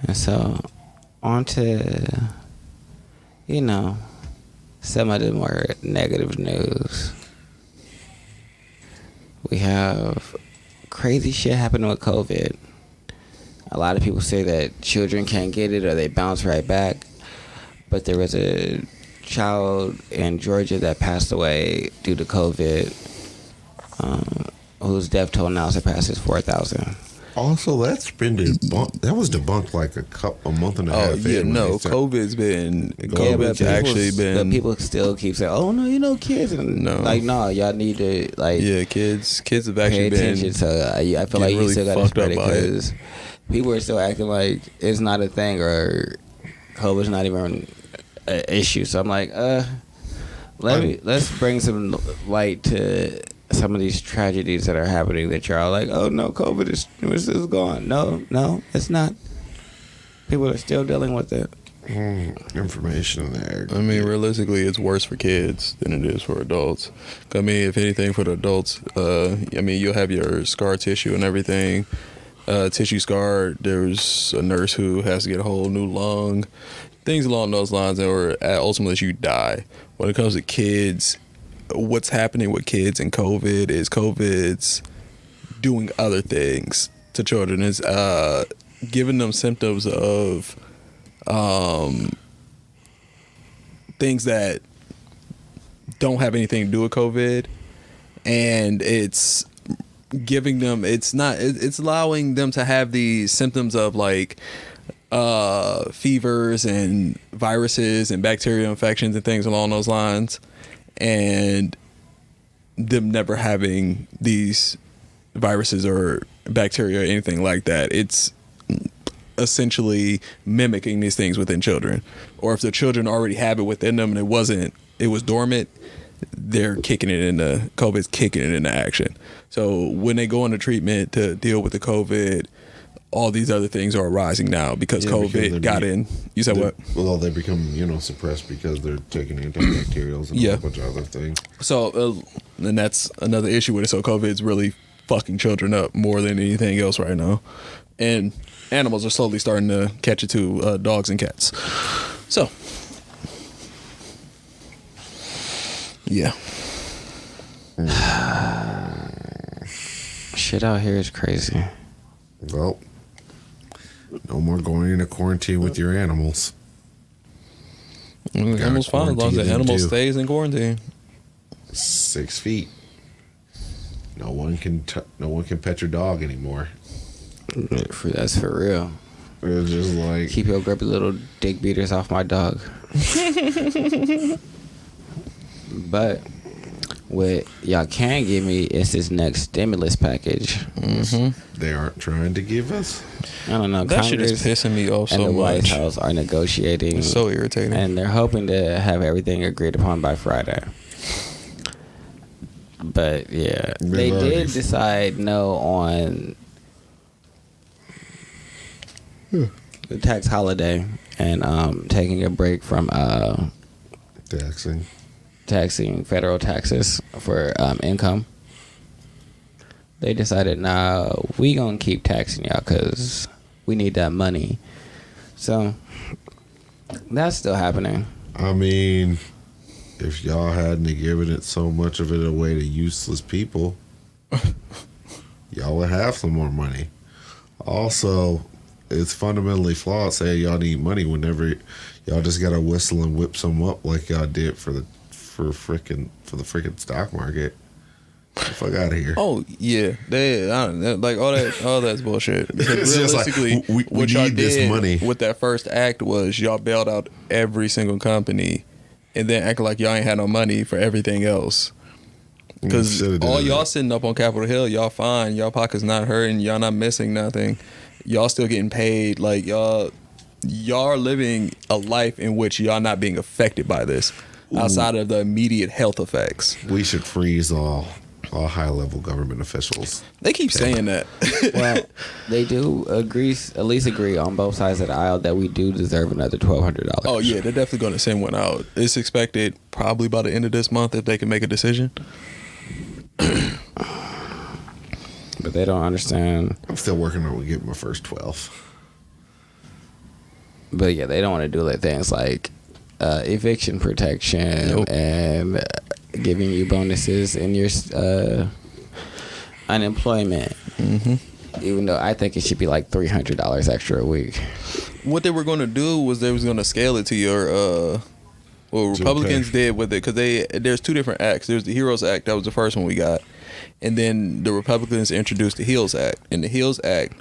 And so, on to, some of the more negative news. We have crazy shit happening with COVID. A lot of people say that children can't get it or they bounce right back. But there was a child in Georgia that passed away due to COVID, whose death toll now surpasses 4,000. Also, that's been debunked. That was debunked like a month and a half. COVID's been, Yeah, COVID's actually been. But people still keep saying, "Oh no, kids." And No. no, y'all need to Kids have pay actually attention. been. So I feel like getting you really still got to fucked spread up it by it. because people are still acting like it's not a thing or COVID's not even an issue. So I'm like, let's bring some light to some of these tragedies that are happening that you're all like, oh no, COVID is gone. No, it's not. People are still dealing with it. Information there. I mean, realistically, it's worse for kids than it is for adults. I mean, if anything, for the adults, you'll have your scar tissue and everything. Tissue scar, there's a nurse who has to get a whole new lung. Things along those lines, or ultimately you die. When it comes to kids, what's happening with kids and COVID is COVID's doing other things to children. Is giving them symptoms of things that don't have anything to do with COVID, and it's giving them, it's allowing them to have these symptoms of like fevers and viruses and bacterial infections and things along those lines, and them never having these viruses or bacteria or anything like that. It's essentially mimicking these things within children. Or if the children already have it within them and it was dormant, they're COVID's kicking it into action. So when they go into treatment to deal with the COVID, all these other things are arising now because COVID got in. You said what? Well, they become, suppressed because they're taking antibacterials and a whole bunch of other things. So, and that's another issue with it. So COVID's really fucking children up more than anything else right now. And animals are slowly starting to catch it too, dogs and cats. So, Yeah. Shit out here is crazy. Well, no more going into quarantine with your animals. Animals fine as long as the quarantine them animal too. stays in quarantine. 6 feet. No one can pet your dog anymore. That's for real. It's just like Keep your grubby little dick beaters off my dog. But what y'all can give me is this next stimulus package. they aren't trying to give us. I don't know. That shit is Congress pissing me off and so the White much. House are negotiating. It's so irritating. And they're hoping to have everything agreed upon by Friday. But yeah, they did decide no on the tax holiday and taking a break from taxing federal taxes for income. They decided, nah, we gonna keep taxing y'all because we need that money. So that's still happening. I mean, if y'all hadn't given it so much of it away to useless people, y'all would have some more money. Also, it's fundamentally flawed saying y'all need money whenever y'all just gotta whistle and whip some up like y'all did for the freaking stock market. Get the fuck out of here. Oh yeah, like all that's bullshit. Because It's just like, realistically, we what y'all need this did money. with that first act was y'all bailed out every single company, and then acting like y'all ain't had no money for everything else. Because Should've done all y'all that. sitting up on Capitol Hill, y'all fine, y'all pockets not hurting, y'all not missing nothing, y'all still getting paid. Like y'all are living a life in which y'all not being affected by this, outside of the immediate health effects. We should freeze all high-level government officials. They keep saying that. Well, they do at least agree on both sides of the aisle that we do deserve another $1,200. Oh yeah, they're definitely going to send one out. It's expected probably by the end of this month if they can make a decision. But they don't understand. I'm still working on getting my first 12. But yeah, they don't want to do like things like eviction protection Nope. and giving you bonuses in your unemployment. Even though I think it should be like $300 extra a week. What they were going to do was they was going to scale it to your well, Republicans did with it, because there's two different acts. There's the HEROES Act, that was the first one we got, and then the Republicans introduced the HEALS Act, and the HEALS Act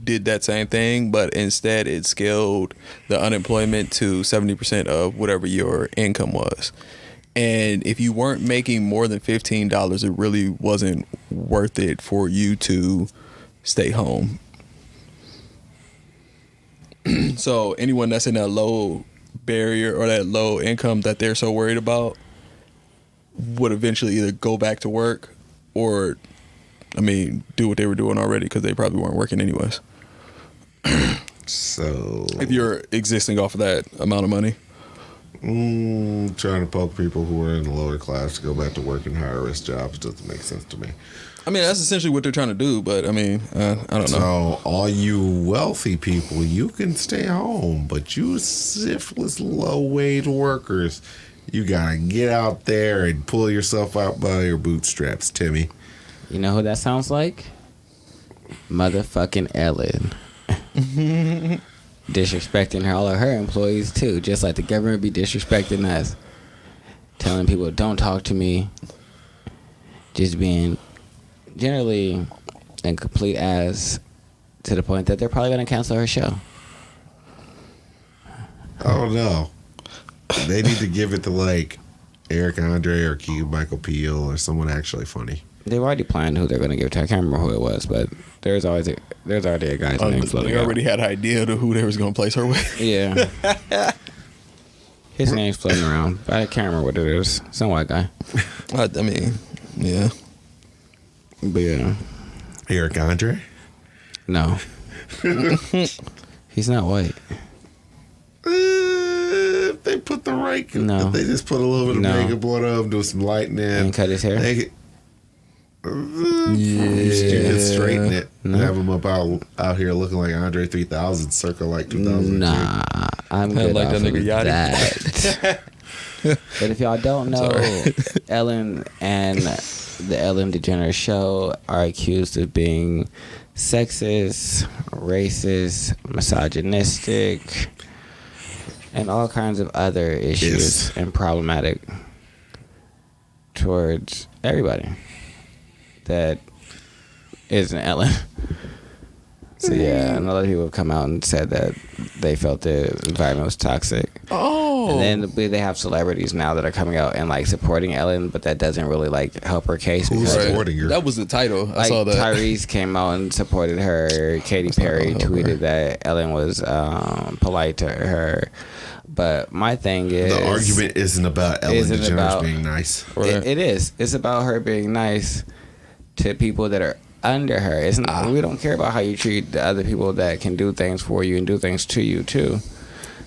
did that same thing, but instead it scaled the unemployment to 70% of whatever your income was. And if you weren't making more than $15, it really wasn't worth it for you to stay home. So anyone that's in that low barrier or that low income that they're so worried about would eventually either go back to work or, I mean, do what they were doing already, because they probably weren't working anyways. So If you're existing off of that amount of money. trying to poke people who are in the lower class to go back to work in higher risk jobs doesn't make sense to me. I mean, that's essentially what they're trying to do, but I mean, I don't know. So all you wealthy people, you can stay home, but you syphilis low wage workers, you gotta get out there and pull yourself out by your bootstraps, Timmy. You know who that sounds like? Motherfucking Ellen. Disrespecting all of her employees too, just like the government be disrespecting us. Telling people don't talk to me. Just being generally in complete ass to the point that they're probably gonna cancel her show. Oh no. They need to give it to like Eric Andre or Keegan Michael Peele or someone actually funny. They've already planned who they're gonna give it to. I can't remember who it was, but there's already a guy's name floating They out. already had an idea to who they was going to place her with. Yeah. His name's floating around, but I can't remember what it is. Some white guy. I mean, yeah. But yeah. Eric Andre? No. He's not white. If they put the right, No. if they just put a little bit of No. makeup on him, do some lightening, And cut his hair? They, you can straighten it. No. Have him up out here looking like Andre 3000, circa like 2002. Nah. I'm Kinda good like off that nigga of Yachty. that. But if y'all don't know, Sorry. Ellen and the Ellen DeGeneres Show are accused of being sexist, racist, misogynistic, and all kinds of other issues Yes. and problematic towards everybody that isn't Ellen. So yeah, and a lot of people have come out and said that they felt the environment was toxic. Oh. And then they have celebrities now that are coming out and like supporting Ellen, but that doesn't really like help her case. Who's because, supporting her? That was the title. I like, saw that. Tyrese came out and supported her. Katy That's not Perry gonna help tweeted her. that Ellen was polite to her. But my thing is, The argument isn't about Ellen Isn't DeGeneres about- being nice. Right. it is. It's about her being nice to people that are under her. It's not, we don't care about how you treat the other people that can do things for you and do things to you too.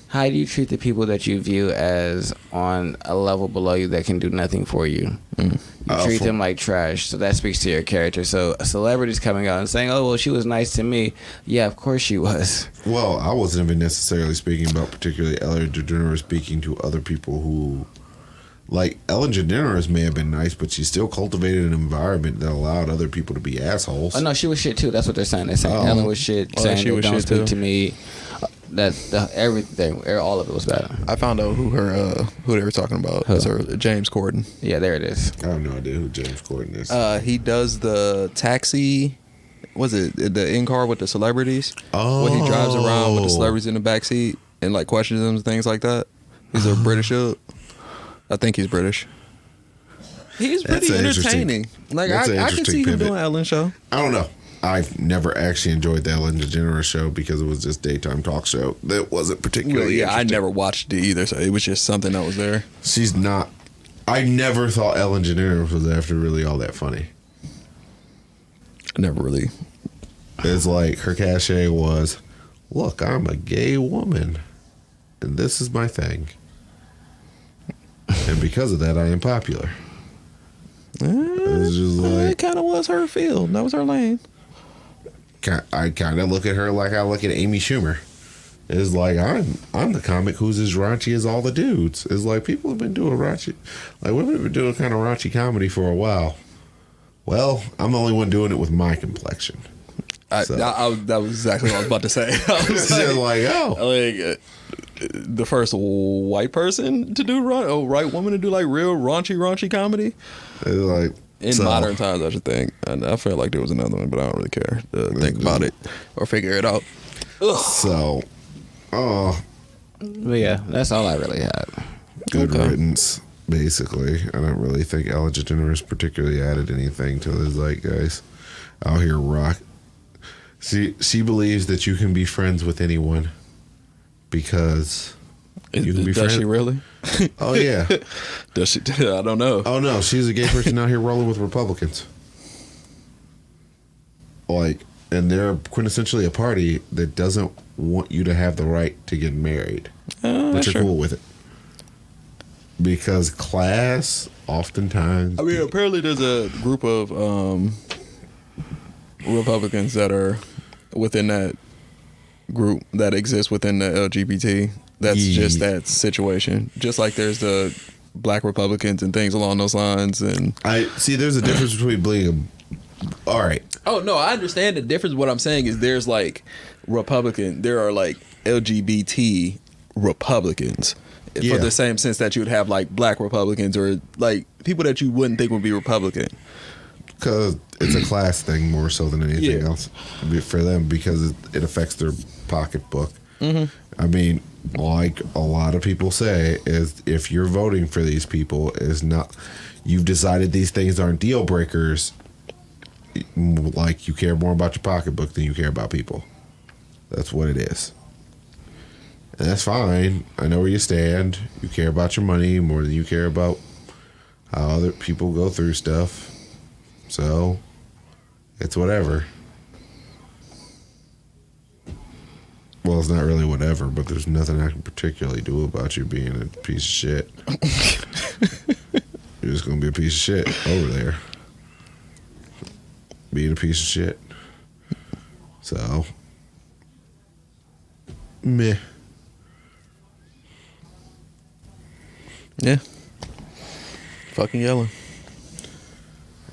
How do you treat the people that you view as on a level below you that can do nothing for you? You treat them like trash. So that speaks to your character. So a celebrity's coming out and saying, "Oh well, she was nice to me." Yeah, of course she was. Well, I wasn't even necessarily speaking about particularly Ellen DeGeneres, speaking to other people who, like, Ellen DeGeneres may have been nice, but she still cultivated an environment that allowed other people to be assholes. Oh no, she was shit too. That's what they're saying. They're saying Oh. Ellen was shit. Oh, saying she that was don't shit, speak too. to me. Everything, all of it was bad. I found out who they were talking about. Who? It's her, James Corden. Yeah, there it is. I have no idea who James Corden is. He does the taxi. Was it the in car with the celebrities? Oh. When he drives around with the celebrities in the back seat and like questions them and things like that. He's a British dude. I think he's British. He's That's pretty an interesting- entertaining. Like that's an I can interesting see him pivot. doing Ellen show. I don't know. I've never actually enjoyed the Ellen DeGeneres show because it was just daytime talk show that wasn't particularly. Yeah, I interesting. never watched it either, so it was just something that was there. She's not. I never thought Ellen DeGeneres was after really all that funny. I never really. It's like her cachet was, look, I'm a gay woman, and this is my thing, and because of that, I am popular. It's just It like kind of was her field. That was her lane. I kind of look at her like I look at Amy Schumer. It's like I'm the comic who's as raunchy as all the dudes. It's like people have been doing raunchy, like women have been doing kind of raunchy comedy for a while. Well, I'm the only one doing it with my complexion. So. That was exactly what I was about to say. I was It's just like, oh, like the first white person to do white woman to do like real raunchy comedy it's like in so, modern times. I should think. And I felt like there was another one, but I don't really care to think about it or figure it out. So, oh, But yeah, that's all I really had. good Okay. riddance. Basically, I don't really think Ellen DeGeneres particularly added anything to the zeitgeist. Out here, rock. She believes that you can be friends with anyone because you can be Does friends. she really? Oh yeah. Does she? I don't know. Oh no, she's a gay person out here rolling with Republicans. Like, and they're quintessentially a party that doesn't want you to have the right to get married, but you're sure. cool with it because class oftentimes. I mean, apparently there's a group of Republicans that are within that group that exists within the LGBT. That's Yeah. just that situation. Just like there's the black Republicans and things along those lines. And I see. There's a difference between being all right. oh no, I understand the difference. What I'm saying is there's like Republican. There are like LGBT Republicans. Yeah. For the same sense that you would have like black Republicans or like people that you wouldn't think would be Republican. Because it's a class thing more so than anything Yeah. else for them because it affects their pocketbook. Mm-hmm. I mean, like a lot of people say, is if you're voting for these people, is not you've decided these things aren't deal breakers. Like you care more about your pocketbook than you care about people. That's what it is. And that's fine. I know where you stand. You care about your money more than you care about how other people go through stuff. So, it's whatever. Well, it's not really whatever, but there's nothing I can particularly do about you being a piece of shit. You're just going to be a piece of shit over there. Being a piece of shit. So, meh. Yeah. Fucking yelling.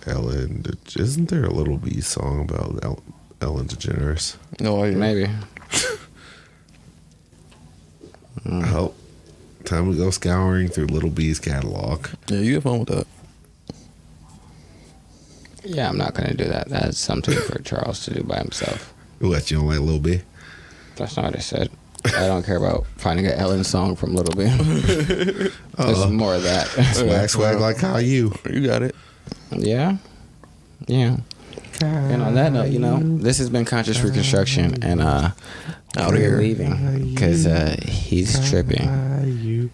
Ellen, isn't there a Little B song about Ellen DeGeneres? No idea. Maybe. Oh, time to go scouring through Little B's catalog. Yeah, you have fun with that. Yeah, I'm not gonna do that. That's something for Charles to do by himself. What, you don't like Little B? That's not what I said. I don't care about finding an Ellen song from Little B. It's more of that. Swag like how you. You got it. Yeah. Yeah. And on that note, this has been Conscious Reconstruction, and out here. leaving because he's tripping.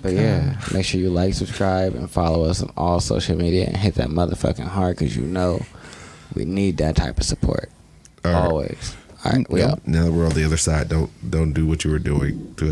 But yeah, make sure you like, subscribe, and follow us on all social media, and hit that motherfucking heart because we need that type of support. All right. Always. All right, we out. Now that we're on the other side, don't do what you were doing to